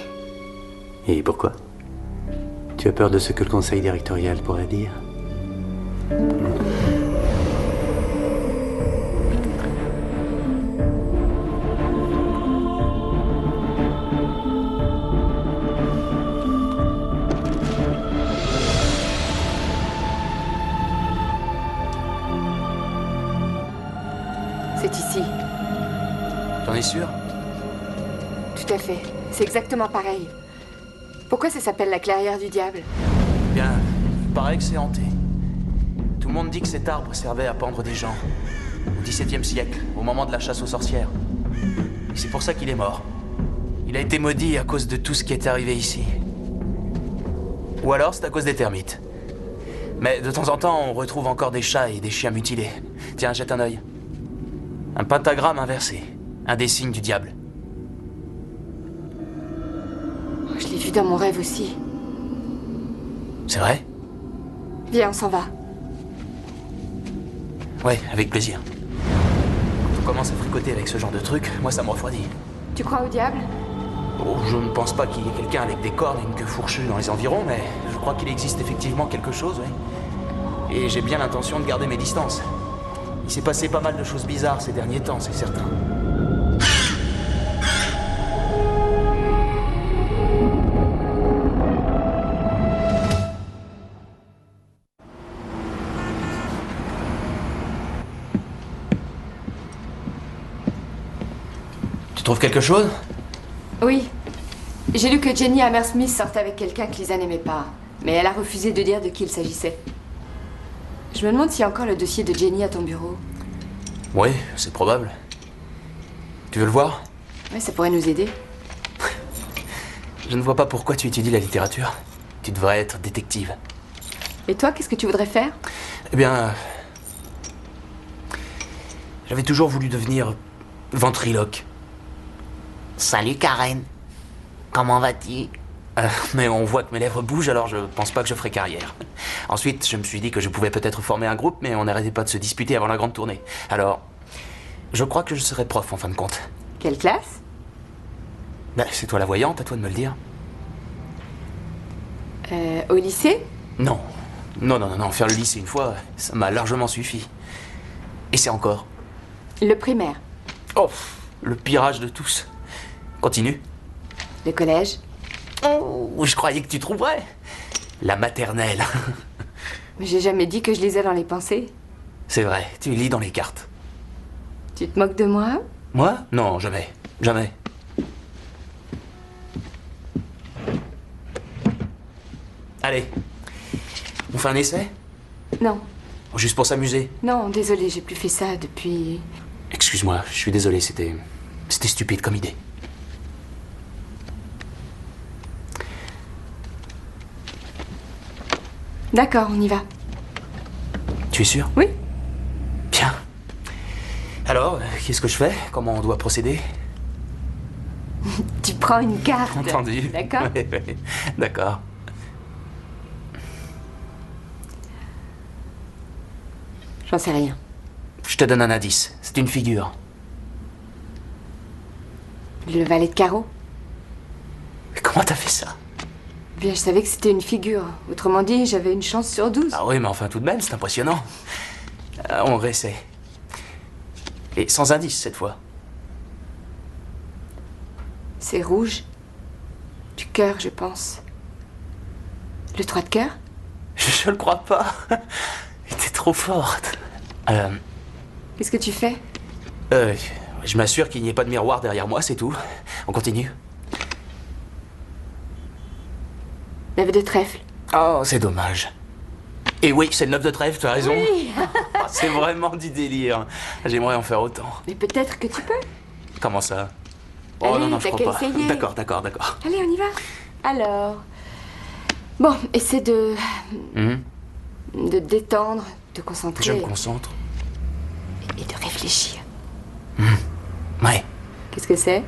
J: Et pourquoi? Tu as peur de ce que le conseil directorial pourrait dire?
C: C'est ici.
G: T'en es sûr?
C: Tout à fait. C'est exactement pareil. Pourquoi ça s'appelle la clairière du diable?
G: Bien, il paraît que c'est hanté. Tout le monde dit que cet arbre servait à pendre des gens. Au XVIIe siècle, au moment de la chasse aux sorcières. Et c'est pour ça qu'il est mort. Il a été maudit à cause de tout ce qui est arrivé ici. Ou alors c'est à cause des termites. Mais de temps en temps, on retrouve encore des chats et des chiens mutilés. Tiens, jette un œil. Un pentagramme inversé. Un des signes du diable.
C: Je l'ai vu dans mon rêve aussi.
G: C'est vrai?
C: Viens, on s'en va.
G: Ouais, avec plaisir. Quand on commence à fricoter avec ce genre de truc, moi ça me refroidit.
C: Tu crois au diable?
G: Oh, je ne pense pas qu'il y ait quelqu'un avec des cornes et une queue fourchue dans les environs, mais je crois qu'il existe effectivement quelque chose, ouais. Et j'ai bien l'intention de garder mes distances. Il s'est passé pas mal de choses bizarres ces derniers temps, c'est certain. Tu trouves quelque chose?
C: Oui. J'ai lu que Jenny Hammersmith sortait avec quelqu'un que Lisa n'aimait pas. Mais elle a refusé de dire de qui il s'agissait. Je me demande s'il y a encore le dossier de Jenny à ton bureau.
G: Oui, c'est probable. Tu veux le voir?
C: Ouais, ça pourrait nous aider.
G: Je ne vois pas pourquoi tu étudies la littérature. Tu devrais être détective.
C: Et toi, qu'est-ce que tu voudrais faire?
G: Eh bien... J'avais toujours voulu devenir ventriloque.
O: Salut Karen. Comment vas-tu?
G: Mais on voit que mes lèvres bougent, alors je pense pas que je ferai carrière. Ensuite, je me suis dit que je pouvais peut-être former un groupe, mais on n'arrêtait pas de se disputer avant la grande tournée. Alors, je crois que je serai prof en fin de compte.
C: Quelle classe?
G: Ben, c'est toi la voyante, à toi de me le dire.
C: Au lycée?
G: Non. Non. Faire le lycée une fois, ça m'a largement suffi. Et c'est encore.
C: Le primaire.
G: Oh, le pire âge de tous. Continue.
C: Le collège.
G: Oh, je croyais que tu trouverais. La maternelle.
C: Mais j'ai jamais dit que je lisais dans les pensées.
G: C'est vrai, tu lis dans les cartes.
C: Tu te moques de moi?
G: Moi? Non, jamais. Jamais. Allez. On fait un essai?
C: Non.
G: Juste pour s'amuser?
C: Non, désolée, j'ai plus fait ça depuis...
G: Excuse-moi, je suis désolé, c'était stupide comme idée.
C: D'accord, on y va.
G: Tu es sûr?
C: Oui.
G: Bien. Alors, qu'est-ce que je fais? Comment on doit procéder?
C: Tu prends une carte.
G: Entendu.
C: D'accord.
G: Ouais. D'accord.
C: J'en sais rien.
G: Je te donne un indice. C'est une figure.
C: Le valet de carreau.
G: Mais comment t'as fait ça?
C: Bien, je savais que c'était une figure. Autrement dit, j'avais une chance sur 12.
G: Ah oui, mais enfin tout de même, c'est impressionnant. On réessaie. Et sans indice cette fois.
C: C'est rouge. Du cœur, je pense. Le 3 de cœur?
G: Je le crois pas. T'es trop forte.
C: Qu'est-ce que tu fais?
G: Je m'assure qu'il n'y ait pas de miroir derrière moi, c'est tout. On continue.
C: 9 de trèfle.
G: Oh, c'est dommage. Et oui, c'est le 9 de trèfle, tu as raison.
C: Oui.
G: C'est vraiment du délire. J'aimerais en faire autant.
C: Mais peut-être que tu peux.
G: Comment ça? Oh
C: Allez,
G: non, je
C: t'as
G: crois
C: qu'à
G: pas.
C: essayer.
G: D'accord.
C: Allez, on y va. Alors... Bon, essaie de... de te détendre, de te concentrer.
G: Je me concentre.
C: Et de réfléchir.
G: Ouais.
C: Qu'est-ce que c'est?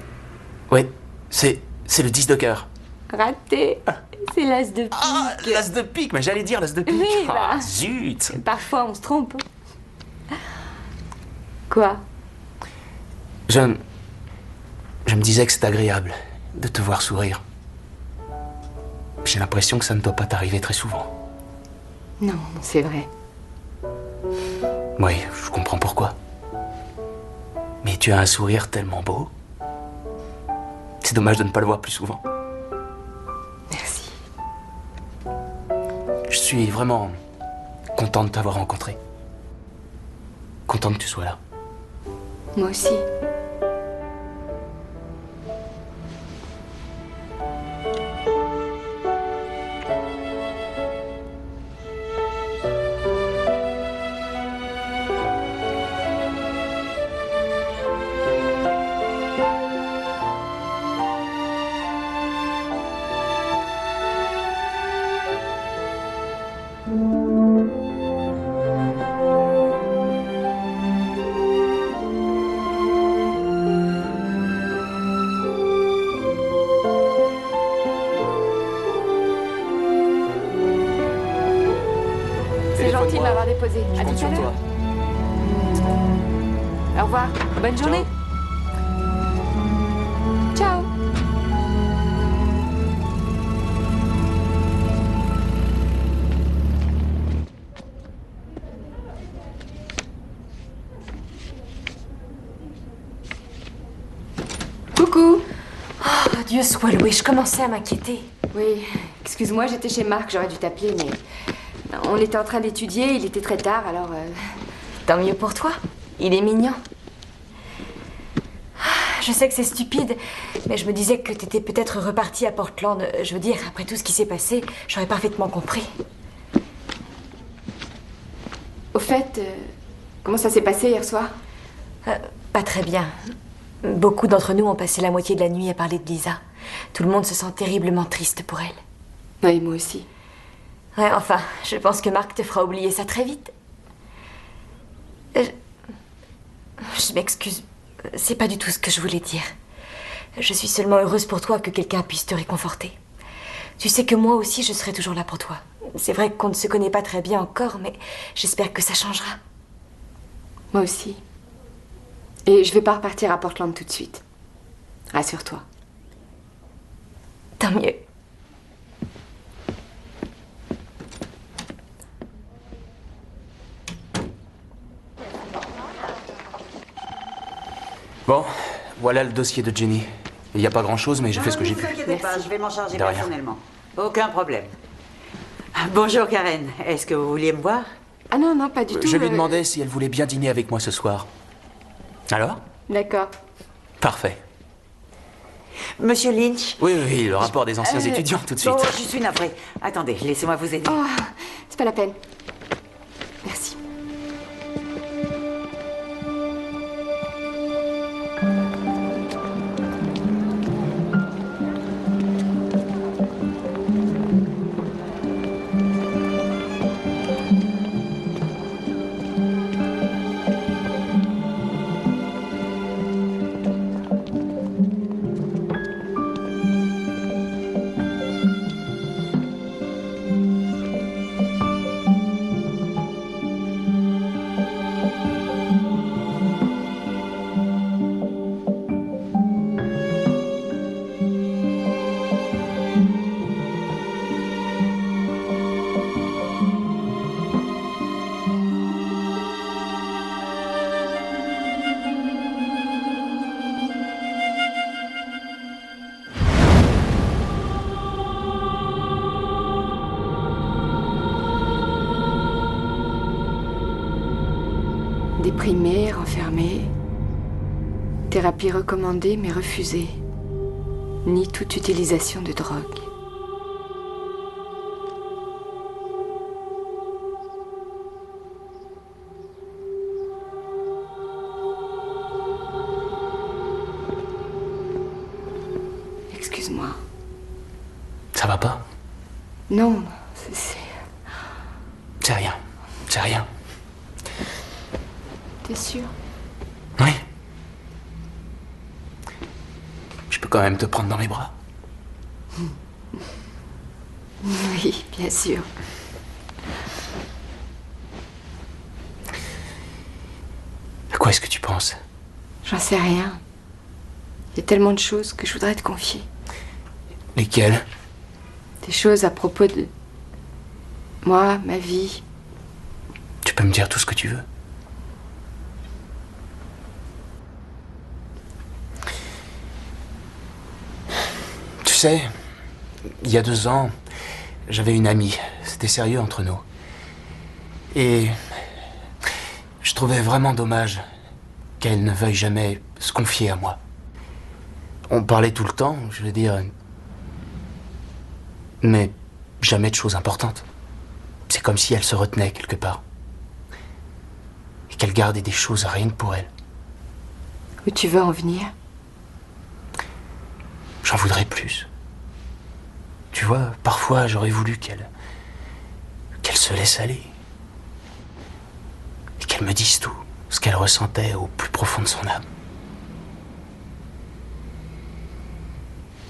G: Ouais, c'est le 10 de cœur.
C: Raté. C'est l'as de pique.
G: Ah, l'as de pique, mais j'allais dire l'as de pique.
C: Oui,
G: Ah,
C: bah.
G: zut.
C: Parfois, on se trompe. Quoi?
G: Je me disais que c'est agréable de te voir sourire. J'ai l'impression que ça ne doit pas t'arriver très souvent.
C: Non, c'est vrai.
G: Oui, je comprends pourquoi. Mais tu as un sourire tellement beau. C'est dommage de ne pas le voir plus souvent.
C: Merci.
G: Je suis vraiment content de t'avoir rencontré. Content que tu sois là.
C: Moi aussi. C'est gentil de m'avoir déposé. À tout à l'heure. Au revoir. Bonne journée. Ciao. Coucou.
I: Oh, Dieu soit loué, je commençais à m'inquiéter.
C: Oui, excuse-moi, j'étais chez Marc, j'aurais dû t'appeler, mais... On était en train d'étudier, il était très tard, alors...
I: Tant mieux pour toi. Il est mignon. Je sais que c'est stupide, mais je me disais que t'étais peut-être reparti à Portland. Je veux dire, après tout ce qui s'est passé, j'aurais parfaitement compris.
C: Au fait, comment ça s'est passé hier soir?
I: Pas très bien. Beaucoup d'entre nous ont passé la moitié de la nuit à parler de Lisa. Tout le monde se sent terriblement triste pour elle.
C: Oui, moi aussi.
I: Ouais, enfin, je pense que Marc te fera oublier ça très vite. Je m'excuse. C'est pas du tout ce que je voulais dire. Je suis seulement heureuse pour toi que quelqu'un puisse te réconforter. Tu sais que moi aussi, je serai toujours là pour toi. C'est vrai qu'on ne se connaît pas très bien encore, mais j'espère que ça changera.
C: Moi aussi. Et je vais pas repartir à Portland tout de suite. Rassure-toi.
I: Tant mieux.
G: Bon, voilà le dossier de Jenny. Il n'y a pas grand-chose, mais j'ai fait ce que j'ai pu.
H: Ne vous inquiétez pas, je vais m'en charger
G: De rien.
H: personnellement. Aucun problème. Bonjour Karen, est-ce que vous vouliez me voir?
C: Ah non, non, pas du tout.
G: Je lui demandais si elle voulait bien dîner avec moi ce soir. Alors?
C: D'accord.
G: Parfait.
H: Monsieur Lynch?
G: Oui, oui, le rapport des anciens étudiants, tout de suite.
H: Oh, je suis navrée. Attendez, laissez-moi vous aider.
C: Oh, c'est pas la peine. Merci. Déprimé, renfermé. Thérapie recommandée mais refusée. Ni toute utilisation de drogue. Excuse-moi.
G: Ça va pas?
C: Non,
G: C'est rien. C'est rien.
C: T'es sûr?
G: Oui. Je peux quand même te prendre dans les bras.
C: Oui, bien sûr.
G: À quoi est-ce que tu penses?
C: J'en sais rien. Il y a tellement de choses que je voudrais te confier.
G: Lesquelles?
C: Des choses à propos de moi, ma vie.
G: Tu peux me dire tout ce que tu veux. Tu sais, il y a 2 ans, j'avais une amie. C'était sérieux entre nous. Et je trouvais vraiment dommage qu'elle ne veuille jamais se confier à moi. On parlait tout le temps, je veux dire, mais jamais de choses importantes. C'est comme si elle se retenait quelque part. Et qu'elle gardait des choses rien que pour elle.
C: Où tu veux en venir?
G: J'en voudrais plus. Tu vois, parfois j'aurais voulu qu'elle se laisse aller. Et qu'elle me dise tout, ce qu'elle ressentait au plus profond de son âme.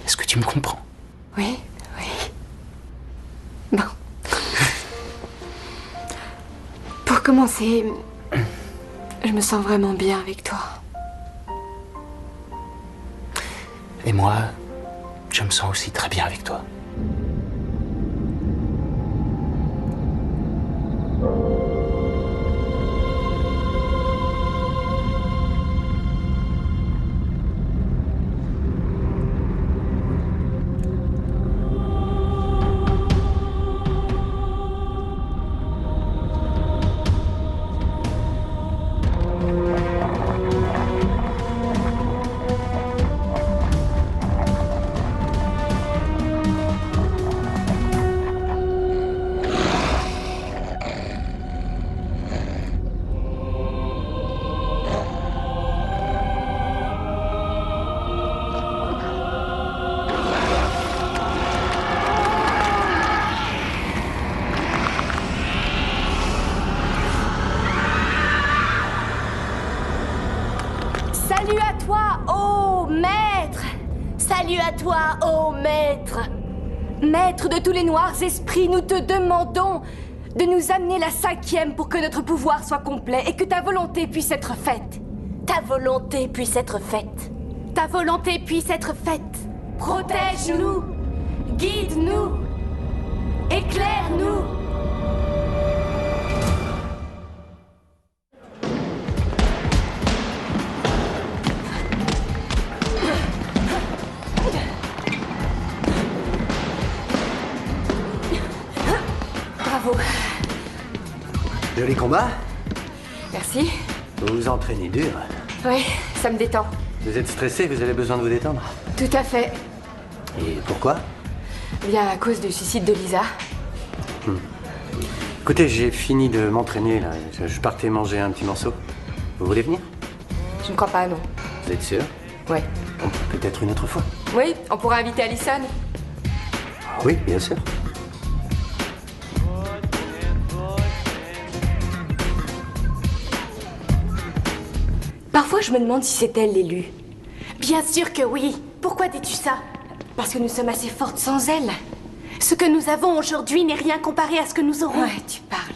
G: Est-ce que tu me comprends?
C: Oui, oui. Bon. Pour commencer, je me sens vraiment bien avec toi.
G: Et moi, je me sens aussi très bien avec toi.
A: Salut à toi, ô maître!
L: Salut à toi, ô maître!
A: Maître de tous les noirs esprits, nous te demandons de nous amener la 5e pour que notre pouvoir soit complet et que ta volonté puisse être faite.
L: Ta volonté puisse être faite.
A: Ta volonté puisse être faite. Protège-nous, guide-nous, éclaire-nous. Bravo.
J: Joli combat.
C: Merci.
J: Vous vous entraînez dur.
C: Oui, ça me détend.
J: Vous êtes stressé, vous avez besoin de vous détendre.
C: Tout à fait.
J: Et pourquoi?
C: Bien à cause du suicide de Lisa.
J: Écoutez, j'ai fini de m'entraîner là. Je partais manger un petit morceau. Vous voulez venir?
C: Je ne crois pas, non.
J: Vous êtes sûr?
C: Ouais.
J: Bon, peut-être une autre fois.
C: Oui, on pourra inviter Allison.
J: Oui, bien sûr.
I: Parfois, je me demande si c'est elle l'élu.
A: Bien sûr que oui. Pourquoi dis-tu ça?
I: Parce que nous sommes assez fortes sans elle.
A: Ce que nous avons aujourd'hui n'est rien comparé à ce que nous aurons.
I: Ouais, tu parles.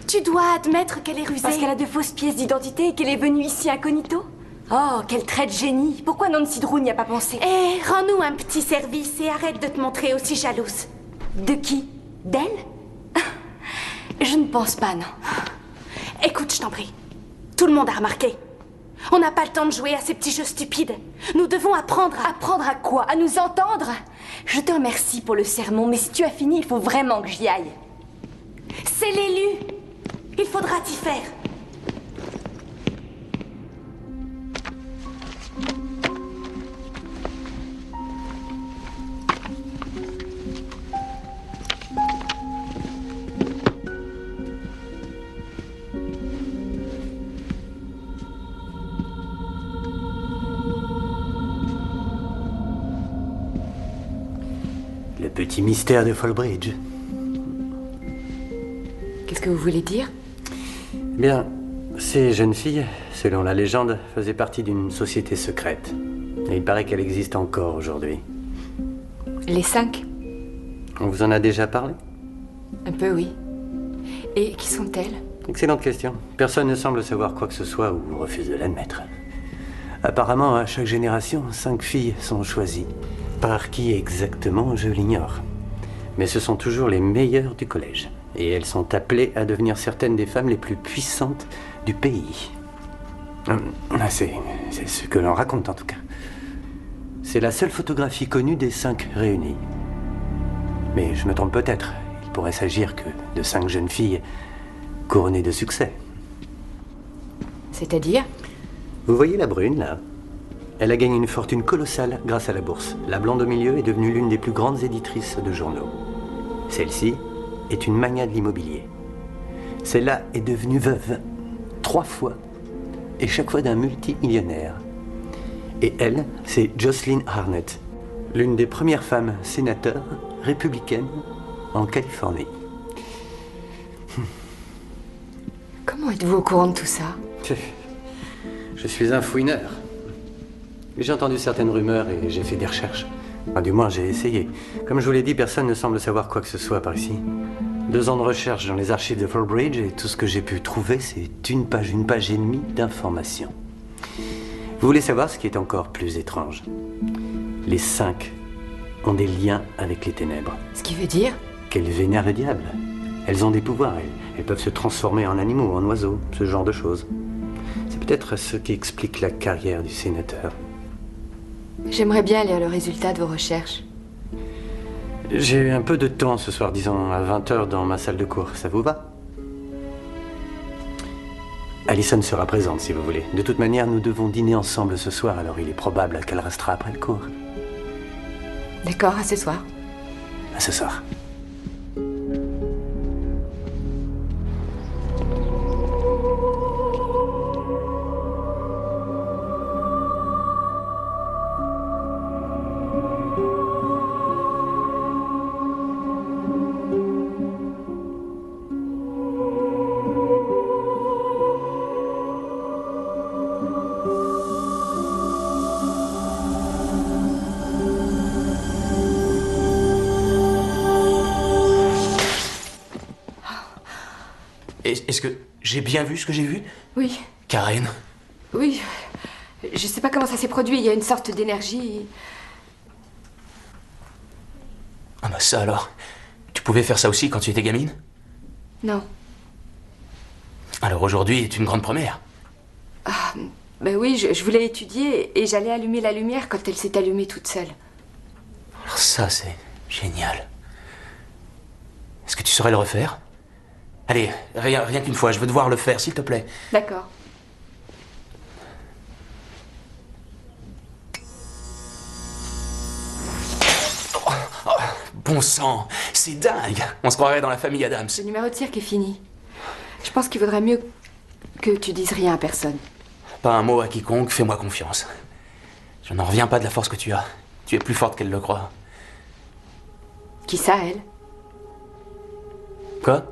A: Tu dois admettre qu'elle est rusée.
I: Parce qu'elle a de fausses pièces d'identité et qu'elle est venue ici incognito. Oh, quel trait de génie. Pourquoi Nancy Drew n'y a pas pensé?
A: Eh, rends-nous un petit service et arrête de te montrer aussi jalouse.
I: De qui? D'elle? Je ne pense pas, non.
A: Écoute, je t'en prie. Tout le monde a remarqué. On n'a pas le temps de jouer à ces petits jeux stupides. Nous devons apprendre à...
I: Apprendre à quoi? À nous entendre? Je te remercie pour le sermon, mais si tu as fini, il faut vraiment que j'y aille.
A: C'est l'élu. Il faudra t'y faire.
J: Le petit mystère de Fallbridge.
C: Qu'est-ce que vous voulez dire?
J: Bien, ces jeunes filles, selon la légende, faisaient partie d'une société secrète. Et il paraît qu'elle existe encore aujourd'hui.
C: Les 5?
J: On vous en a déjà parlé?
C: Un peu, oui. Et qui sont-elles?
J: Excellente question. Personne ne semble savoir quoi que ce soit ou refuse de l'admettre. Apparemment, à chaque génération, 5 filles sont choisies. Par qui exactement, je l'ignore. Mais ce sont toujours les meilleures du collège. Et elles sont appelées à devenir certaines des femmes les plus puissantes du pays. C'est ce que l'on raconte en tout cas. C'est la seule photographie connue des 5 réunies. Mais je me trompe peut-être. Il pourrait s'agir que de 5 jeunes filles couronnées de succès.
C: C'est-à-dire?
J: Vous voyez la brune, là? Elle a gagné une fortune colossale grâce à la bourse. La blonde au milieu est devenue l'une des plus grandes éditrices de journaux. Celle-ci est une mania de l'immobilier. Celle-là est devenue veuve 3 fois, et chaque fois d'un multimillionnaire. Et elle, c'est Jocelyn Arnett, l'une des premières femmes sénateurs républicaines en Californie.
C: Comment êtes-vous au courant de tout ça?
J: Je suis un fouineur. J'ai entendu certaines rumeurs et j'ai fait des recherches. Enfin, du moins, j'ai essayé. Comme je vous l'ai dit, personne ne semble savoir quoi que ce soit par ici. 2 ans de recherche dans les archives de Fallbridge et tout ce que j'ai pu trouver, c'est une page et demie d'informations. Vous voulez savoir ce qui est encore plus étrange? Les 5 ont des liens avec les ténèbres.
C: Ce qui veut dire?
J: Qu'elles vénèrent le diable. Elles ont des pouvoirs. Elles peuvent se transformer en animaux, en oiseaux, ce genre de choses. C'est peut-être ce qui explique la carrière du sénateur.
C: J'aimerais bien lire le résultat de vos recherches.
J: J'ai un peu de temps ce soir, disons à 20h dans ma salle de cours. Ça vous va? Allison sera présente si vous voulez. De toute manière, nous devons dîner ensemble ce soir, alors il est probable qu'elle restera après le cours.
C: D'accord, à ce soir.
J: À ce soir.
G: Est-ce que j'ai bien vu ce que j'ai vu?
C: Oui.
G: Karen?
C: Oui. Je sais pas comment ça s'est produit. Il y a une sorte d'énergie.
G: Ah bah ça alors. Tu pouvais faire ça aussi quand tu étais gamine?
C: Non.
G: Alors aujourd'hui est une grande première.
C: Ah, ben oui, je voulais étudier et j'allais allumer la lumière quand elle s'est allumée toute seule.
G: Alors ça c'est génial. Est-ce que tu saurais le refaire? Allez, rien qu'une fois, je veux te voir le faire, s'il te plaît.
C: D'accord.
G: Bon sang, c'est dingue. On se croirait dans la famille Adams.
C: Le numéro de cirque est fini. Je pense qu'il vaudrait mieux que tu dises rien à personne.
G: Pas un mot à quiconque, fais-moi confiance. Je n'en reviens pas de la force que tu as. Tu es plus forte qu'elle le croit.
C: Qui ça, elle?
G: Quoi?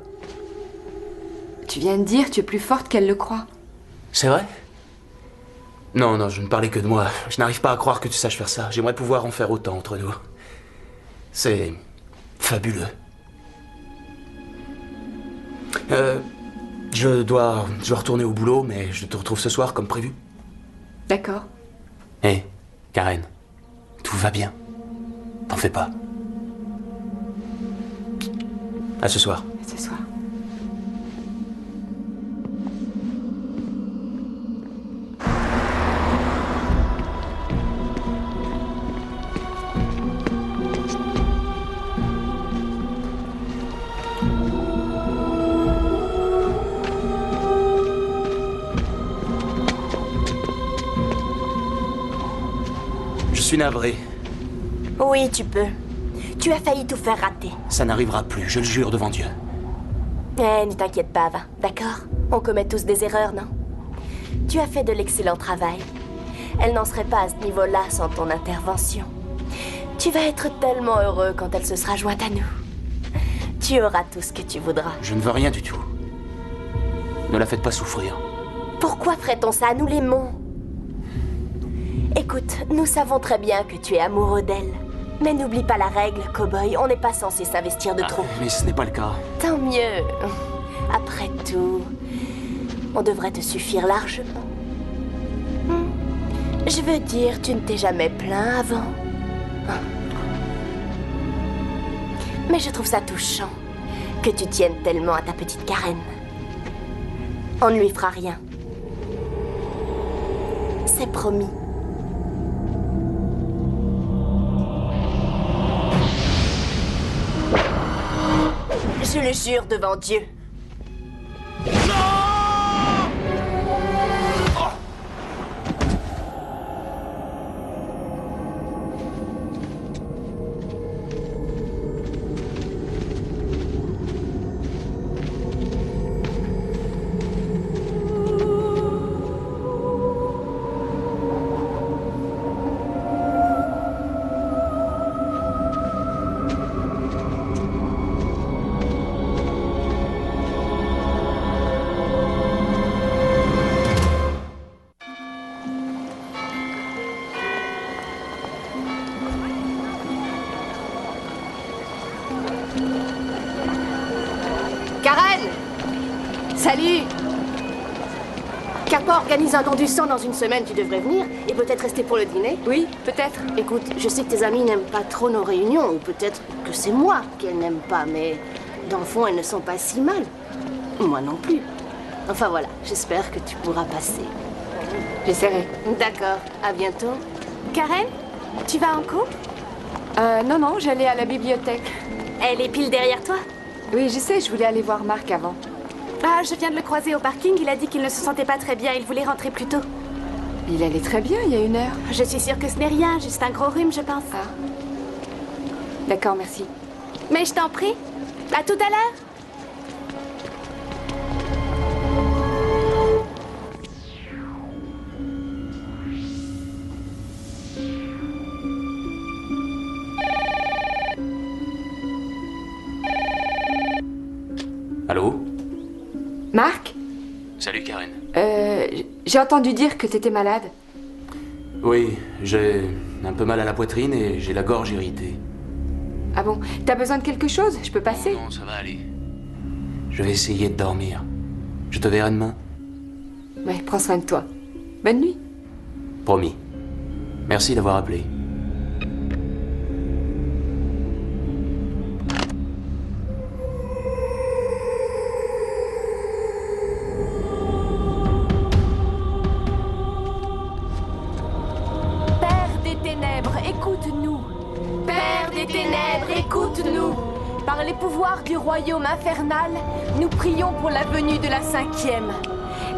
C: Tu viens de dire tu es plus forte qu'elle le croit.
G: C'est vrai? Non, je ne parlais que de moi. Je n'arrive pas à croire que tu saches faire ça. J'aimerais pouvoir en faire autant entre nous. C'est fabuleux. Je dois retourner au boulot, mais je te retrouve ce soir comme prévu.
C: D'accord.
G: Hé, Karen, tout va bien. T'en fais pas. À ce soir.
C: À ce soir.
G: Je suis navré.
L: Oui, tu peux. Tu as failli tout faire rater.
G: Ça n'arrivera plus, je le jure devant Dieu.
L: Eh, ne t'inquiète pas, va, d'accord? On commet tous des erreurs, non? Tu as fait de l'excellent travail. Elle n'en serait pas à ce niveau-là sans ton intervention. Tu vas être tellement heureux quand elle se sera jointe à nous. Tu auras tout ce que tu voudras.
G: Je ne veux rien du tout. Ne la faites pas souffrir.
L: Pourquoi ferait-on ça? Nous l'aimons. Écoute, nous savons très bien que tu es amoureux d'elle. Mais n'oublie pas la règle, cow-boy. On n'est pas censé s'investir de trop.
G: Mais ce n'est pas le cas.
L: Tant mieux. Après tout, on devrait te suffire largement. Je veux dire, tu ne t'es jamais plaint avant. Mais je trouve ça touchant que tu tiennes tellement à ta petite Karen. On ne lui fera rien. C'est promis. Je le jure devant Dieu.
K: Karen! Salut! Kappa organise un don du sang dans une semaine, tu devrais venir et peut-être rester pour le dîner?
C: Oui, peut-être.
K: Écoute, je sais que tes amies n'aiment pas trop nos réunions, ou peut-être que c'est moi qu'elles n'aiment pas, mais dans le fond, elles ne sont pas si mal. Moi non plus. Enfin voilà, j'espère que tu pourras passer.
C: J'essaierai.
K: D'accord, à bientôt. Karen, tu vas en cours?
C: Non, j'allais à la bibliothèque.
K: Elle est pile derrière toi?
C: Oui, je sais, je voulais aller voir Marc avant.
K: Ah, je viens de le croiser au parking, il a dit qu'il ne se sentait pas très bien, il voulait rentrer plus tôt.
C: Il allait très bien il y a 1 heure.
K: Je suis sûre que ce n'est rien, juste un gros rhume, je pense.
C: Ah. D'accord, merci.
K: Mais je t'en prie. À tout à l'heure.
G: Allô?
C: Marc?
G: Salut Karen.
C: J'ai entendu dire que t'étais malade.
G: Oui, j'ai un peu mal à la poitrine et j'ai la gorge irritée.
C: Ah bon? T'as besoin de quelque chose? Je peux passer?
G: Non, ça va aller. Je vais essayer de dormir. Je te verrai demain.
C: Ouais, prends soin de toi. Bonne nuit.
G: Promis. Merci d'avoir appelé.
A: Père des ténèbres, écoute-nous. Père des ténèbres, écoute-nous. Par les pouvoirs du royaume infernal, nous prions pour la venue de la 5e.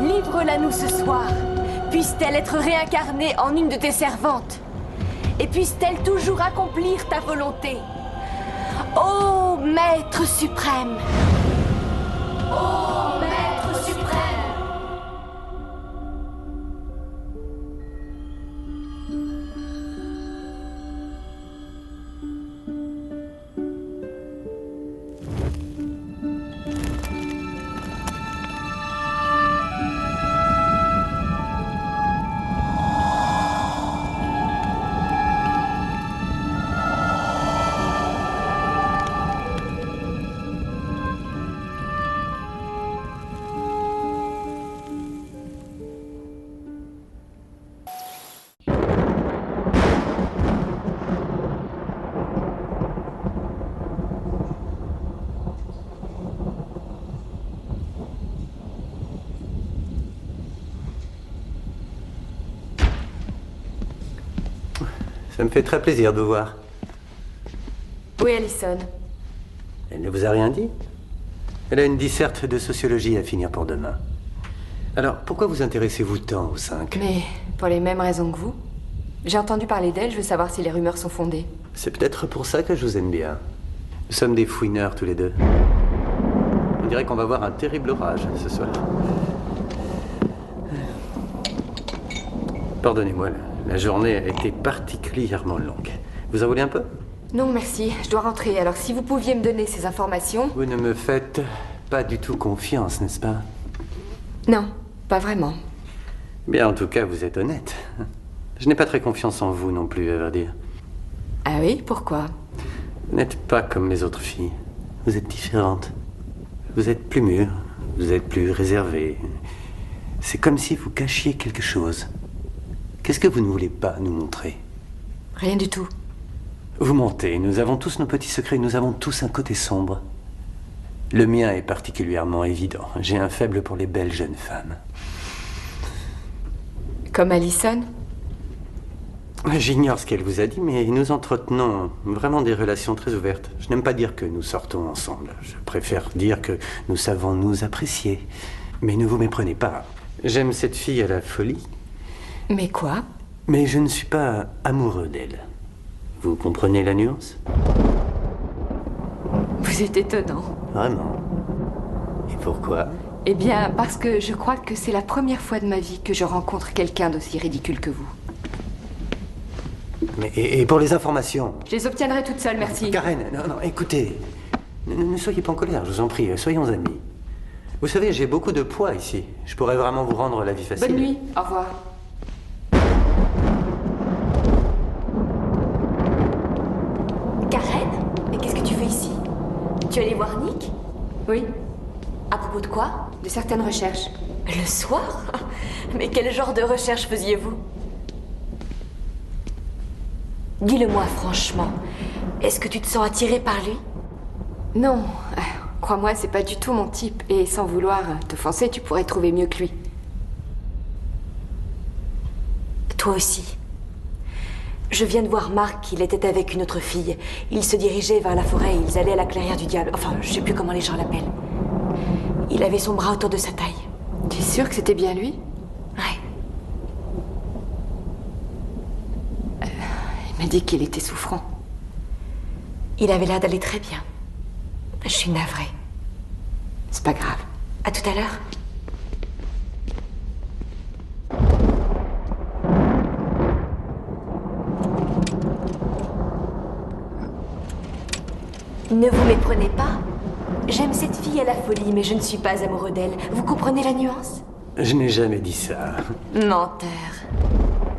A: Livre-la nous ce soir. Puisse-t-elle être réincarnée en une de tes servantes. Et puisse-t-elle toujours accomplir ta volonté. Ô Maître suprême. Ô Maître suprême.
J: Ça me fait très plaisir de vous voir.
C: Oui, Allison.
J: Elle ne vous a rien dit? Elle a une disserte de sociologie à finir pour demain. Alors, pourquoi vous intéressez-vous tant aux 5?
C: Mais pour les mêmes raisons que vous. J'ai entendu parler d'elle, je veux savoir si les rumeurs sont fondées.
J: C'est peut-être pour ça que je vous aime bien. Nous sommes des fouineurs tous les deux. On dirait qu'on va voir un terrible orage ce soir. Pardonnez-moi, la journée a été particulièrement longue. Vous en voulez un peu?
C: Non, merci. Je dois rentrer. Alors, si vous pouviez me donner ces informations...
J: Vous ne me faites pas du tout confiance, n'est-ce pas?
C: Non, pas vraiment.
J: Bien, en tout cas, vous êtes honnête. Je n'ai pas très confiance en vous non plus, à vrai dire.
C: Ah oui? Pourquoi?
J: Vous n'êtes pas comme les autres filles. Vous êtes différente. Vous êtes plus mûre. Vous êtes plus réservée. C'est comme si vous cachiez quelque chose. Qu'est-ce que vous ne voulez pas nous montrer?
C: Rien du tout.
J: Vous mentez. Nous avons tous nos petits secrets. Nous avons tous un côté sombre. Le mien est particulièrement évident. J'ai un faible pour les belles jeunes femmes.
C: Comme Allison?
J: J'ignore ce qu'elle vous a dit, mais nous entretenons vraiment des relations très ouvertes. Je n'aime pas dire que nous sortons ensemble. Je préfère dire que nous savons nous apprécier. Mais ne vous méprenez pas. J'aime cette fille à la folie.
C: Mais quoi?
J: Mais je ne suis pas amoureux d'elle. Vous comprenez la nuance?
C: Vous êtes étonnant.
J: Vraiment? Et pourquoi?
C: Eh bien, parce que je crois que c'est la première fois de ma vie que je rencontre quelqu'un d'aussi ridicule que vous.
J: Mais et pour les informations?
C: Je les obtiendrai toute seule, merci.
J: Karen, non, écoutez. Ne soyez pas en colère, je vous en prie. Soyons amis. Vous savez, j'ai beaucoup de poids ici. Je pourrais vraiment vous rendre la vie facile.
C: Bonne nuit, au revoir.
I: Karen? Mais qu'est-ce que tu fais ici? Tu es allée voir Nick?
C: Oui.
I: À propos de quoi?
C: De certaines recherches.
I: Le soir? Mais quel genre de recherche faisiez-vous? Dis-le-moi franchement. Est-ce que tu te sens attirée par lui?
C: Non. Crois-moi, c'est pas du tout mon type. Et sans vouloir t'offenser, tu pourrais trouver mieux que lui.
I: Toi aussi. Je viens de voir Marc, il était avec une autre fille. Ils se dirigeaient vers la forêt, ils allaient à la clairière du diable. Enfin, je sais plus comment les gens l'appellent. Il avait son bras autour de sa taille.
C: Tu es sûre que c'était bien lui?
I: Ouais.
C: Il m'a dit qu'il était souffrant.
I: Il avait l'air d'aller très bien. Je suis navrée.
C: C'est pas grave.
I: À tout à l'heure. Ne vous méprenez pas. J'aime cette fille à la folie, mais je ne suis pas amoureux d'elle. Vous comprenez la nuance?
J: Je n'ai jamais dit ça.
I: Menteur.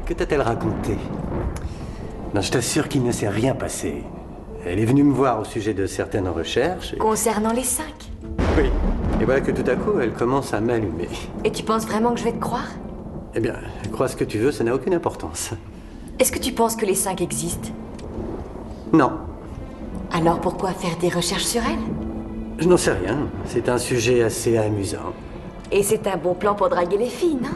J: Que t'a-t-elle raconté? Non, je t'assure qu'il ne s'est rien passé. Elle est venue me voir au sujet de certaines recherches.
I: Concernant les 5?
J: Oui. Et voilà que tout à coup, elle commence à m'allumer.
I: Et tu penses vraiment que je vais te croire?
J: Eh bien, crois ce que tu veux, ça n'a aucune importance.
I: Est-ce que tu penses que les 5 existent?
J: Non,
I: Alors pourquoi faire des recherches sur elles?
J: je n'en sais rien. C'est un sujet assez amusant.
I: Et c'est un bon plan pour draguer les filles, non?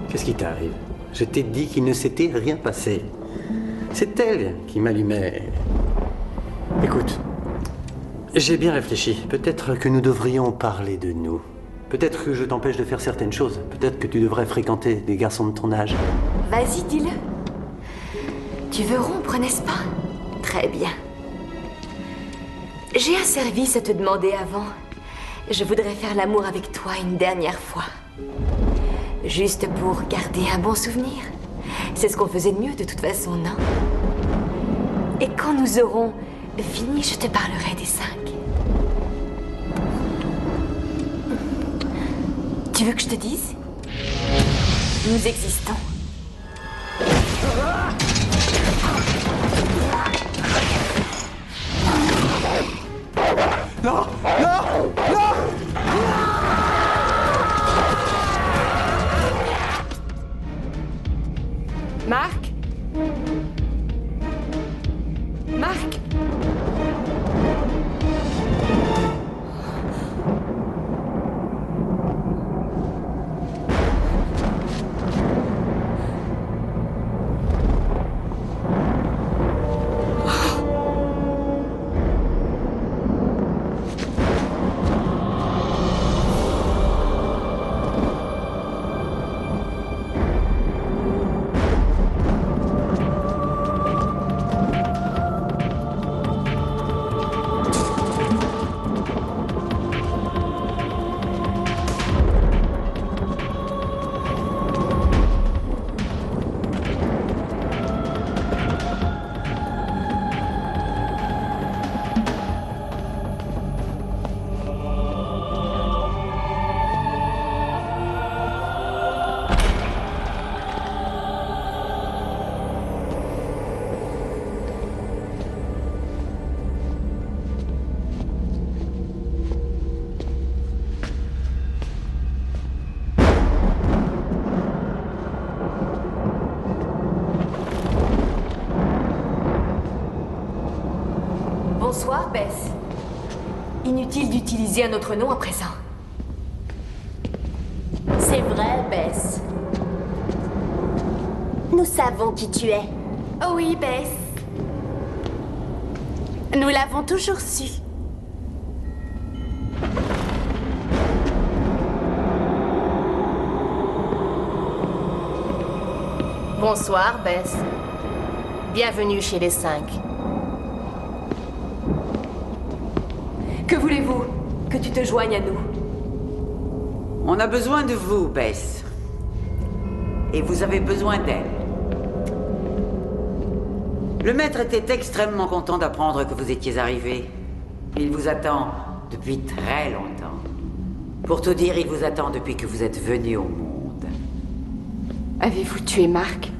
J: Qu'est-ce qui t'arrive? Je t'ai dit qu'il ne s'était rien passé. C'est elle qui m'allumait. Écoute, j'ai bien réfléchi. Peut-être que nous devrions parler de nous. Peut-être que je t'empêche de faire certaines choses. Peut-être que tu devrais fréquenter des garçons de ton âge.
I: Vas-y, dis-le. Tu veux rompre, n'est-ce pas? Très bien. J'ai un service à te demander avant. Je voudrais faire l'amour avec toi une dernière fois. Juste pour garder un bon souvenir. C'est ce qu'on faisait de mieux de toute façon, non? Et quand nous aurons fini, je te parlerai des 5. Tu veux que je te dise? Nous existons.
J: Non! Non! Non!
C: Marc? Marc?
I: Bonsoir, Bess. Inutile d'utiliser un autre nom à présent.
L: C'est vrai, Bess. Nous savons qui tu es.
A: Oh oui, Bess. Nous l'avons toujours su.
K: Bonsoir, Bess. Bienvenue chez les 5.
I: Que voulez-vous? Que tu te joignes à nous?
H: On a besoin de vous, Bess. Et vous avez besoin d'elle. Le maître était extrêmement content d'apprendre que vous étiez arrivé. Il vous attend depuis très longtemps. Pour tout dire, il vous attend depuis que vous êtes venu au monde.
C: Avez-vous tué Marc?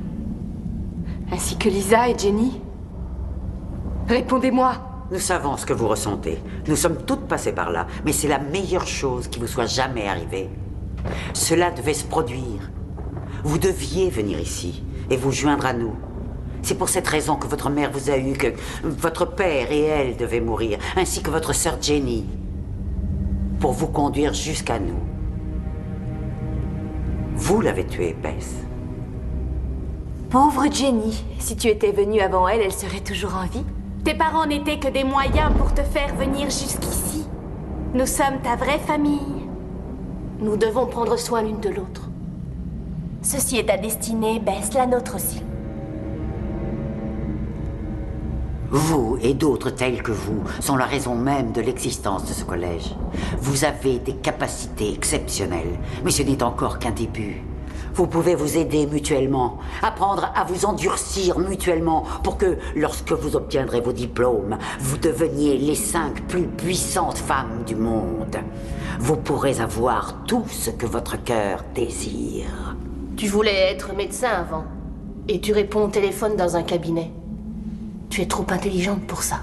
C: Ainsi que Lisa et Jenny? Répondez-moi!
H: Nous savons ce que vous ressentez. Nous sommes toutes passées par là, mais c'est la meilleure chose qui vous soit jamais arrivée. Cela devait se produire. Vous deviez venir ici et vous joindre à nous. C'est pour cette raison que votre mère vous a eu, que votre père et elle devaient mourir, ainsi que votre sœur Jenny, pour vous conduire jusqu'à nous. Vous l'avez tuée, Bess.
I: Pauvre Jenny. Si tu étais venue avant elle, elle serait toujours en vie.
A: Tes parents n'étaient que des moyens pour te faire venir jusqu'ici. Nous sommes ta vraie famille.
K: Nous devons prendre soin l'une de l'autre.
L: Ceci est ta destinée, Bess, la nôtre aussi.
H: Vous et d'autres tels que vous sont la raison même de l'existence de ce collège. Vous avez des capacités exceptionnelles, mais ce n'est encore qu'un début. Vous pouvez vous aider mutuellement, apprendre à vous endurcir mutuellement pour que, lorsque vous obtiendrez vos diplômes, vous deveniez les 5 plus puissantes femmes du monde. Vous pourrez avoir tout ce que votre cœur désire.
K: Tu voulais être médecin avant. Et tu réponds au téléphone dans un cabinet. Tu es trop intelligente pour ça.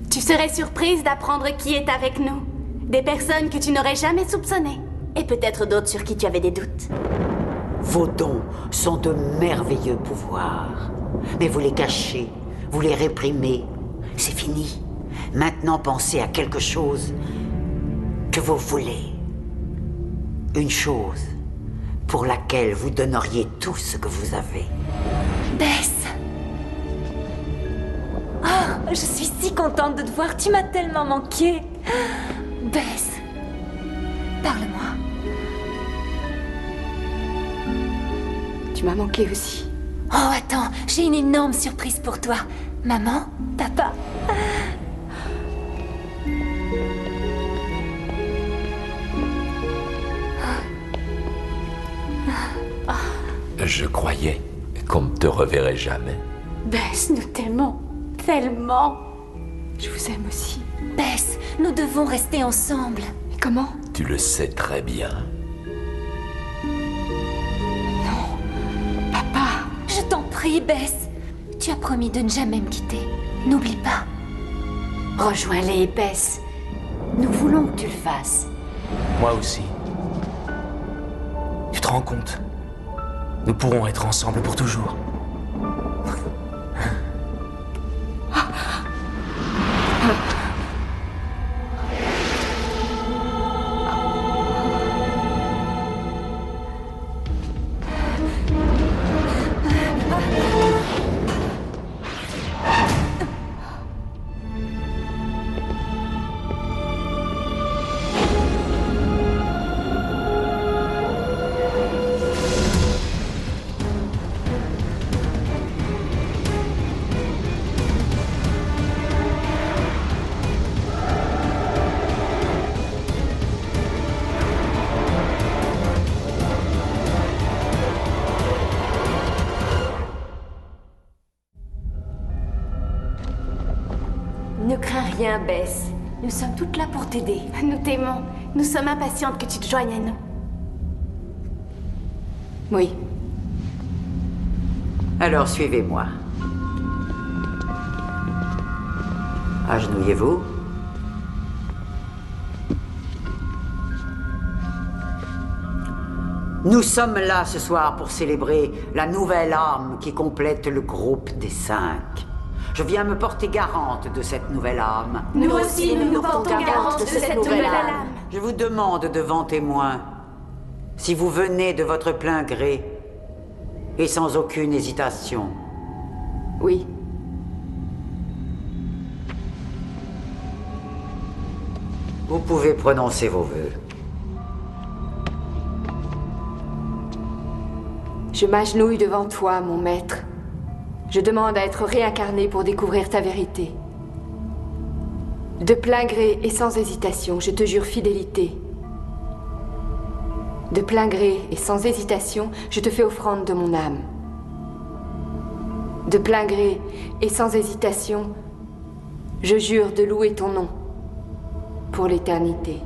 A: Tu serais surprise d'apprendre qui est avec nous.
P: Des personnes que tu n'aurais jamais soupçonnées. Et peut-être d'autres sur qui tu avais des doutes.
H: Vos dons sont de merveilleux pouvoirs. Mais vous les cachez, vous les réprimez. C'est fini. Maintenant, pensez à quelque chose que vous voulez. Une chose pour laquelle vous donneriez tout ce que vous avez.
M: Bess. Oh, je suis si contente de te voir. Tu m'as tellement manqué. Bess, parle-moi.
C: Tu m'as manqué aussi.
M: Oh, attends, j'ai une énorme surprise pour toi. Maman, papa.
Q: Je croyais qu'on ne te reverrait jamais.
P: Bess, nous t'aimons tellement.
C: Je vous aime aussi.
M: Bess, nous devons rester ensemble.
C: Mais comment?
Q: Tu le sais très bien.
C: Non. Papa.
M: Je t'en prie, Bess. Tu as promis de ne jamais me quitter. N'oublie pas.
I: Rejoins-les, Bess. Nous voulons que tu le fasses.
G: Moi aussi. Tu te rends compte? Nous pourrons être ensemble pour toujours.
I: Ne crains rien, Bess. Nous sommes toutes là pour t'aider.
P: Nous t'aimons. Nous sommes impatientes que tu te joignes à nous.
C: Oui.
H: Alors suivez-moi. Agenouillez-vous. Nous sommes là ce soir pour célébrer la nouvelle âme qui complète le groupe des 5. Je viens me porter garante de cette nouvelle âme.
P: Nous aussi, nous nous portons garante de cette nouvelle âme.
H: Je vous demande devant témoins, si vous venez de votre plein gré et sans aucune hésitation.
C: Oui.
H: Vous pouvez prononcer vos vœux.
C: Je m'agenouille devant toi, mon maître. Je demande à être réincarné pour découvrir ta vérité. De plein gré et sans hésitation, je te jure fidélité. De plein gré et sans hésitation, je te fais offrande de mon âme. De plein gré et sans hésitation, je jure de louer ton nom pour l'éternité.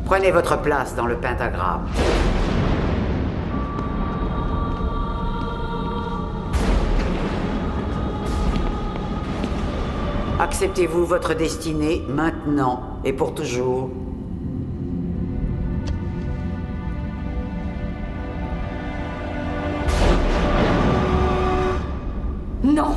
H: Prenez votre place dans le pentagramme. Acceptez-vous votre destinée maintenant et pour toujours?
C: Non!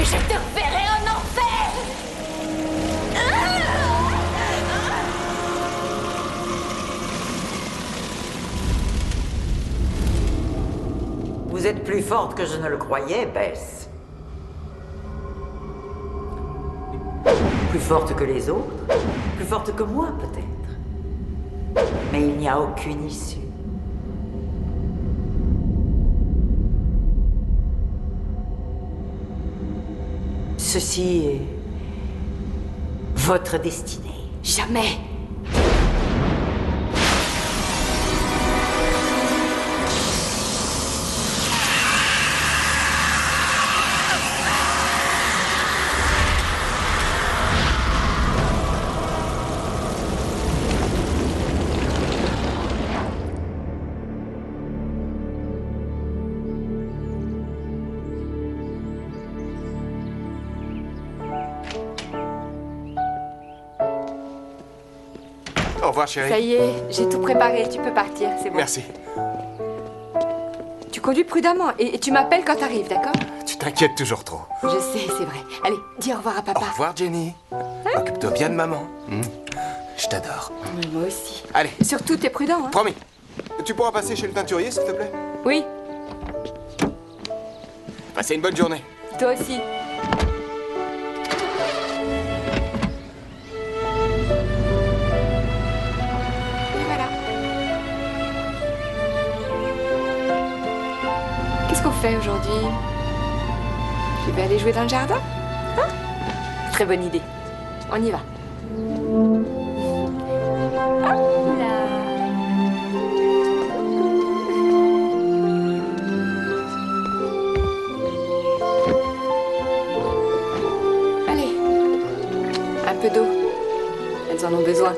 A: Je te verrai en enfer!
H: Vous êtes plus forte que je ne le croyais, Bess. Plus forte que les autres. Plus forte que moi, peut-être. Mais il n'y a aucune issue. Ceci est votre destinée.
C: Jamais.
R: Au revoir, chérie.
C: Ça y est, j'ai tout préparé, tu peux partir, c'est bon.
R: Merci.
C: Tu conduis prudemment et tu m'appelles quand t'arrives, d'accord?
R: Tu t'inquiètes toujours trop.
C: Je sais, c'est vrai. Allez, dis au revoir à papa.
R: Au revoir, Jenny. Occupe-toi bien de maman. Je t'adore.
C: Moi aussi.
R: Allez.
C: Surtout, t'es prudent, hein?
R: Promis. Tu pourras passer chez le teinturier, s'il te plaît?
C: Oui.
R: Passez une bonne journée.
C: Toi aussi. Qu'est-ce qu'on fait aujourd'hui? Je vais aller jouer dans le jardin? Hein? Très bonne idée. On y va. Hop là. Allez. Un peu d'eau. Elles en ont besoin.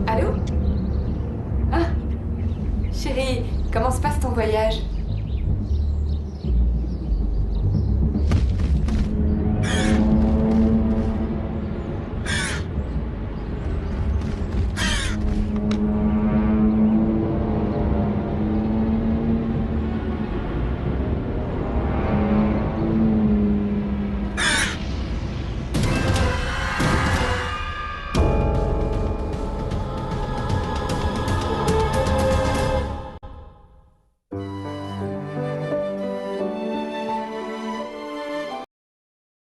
C: Allô? Ah, chérie, comment se passe ton voyage?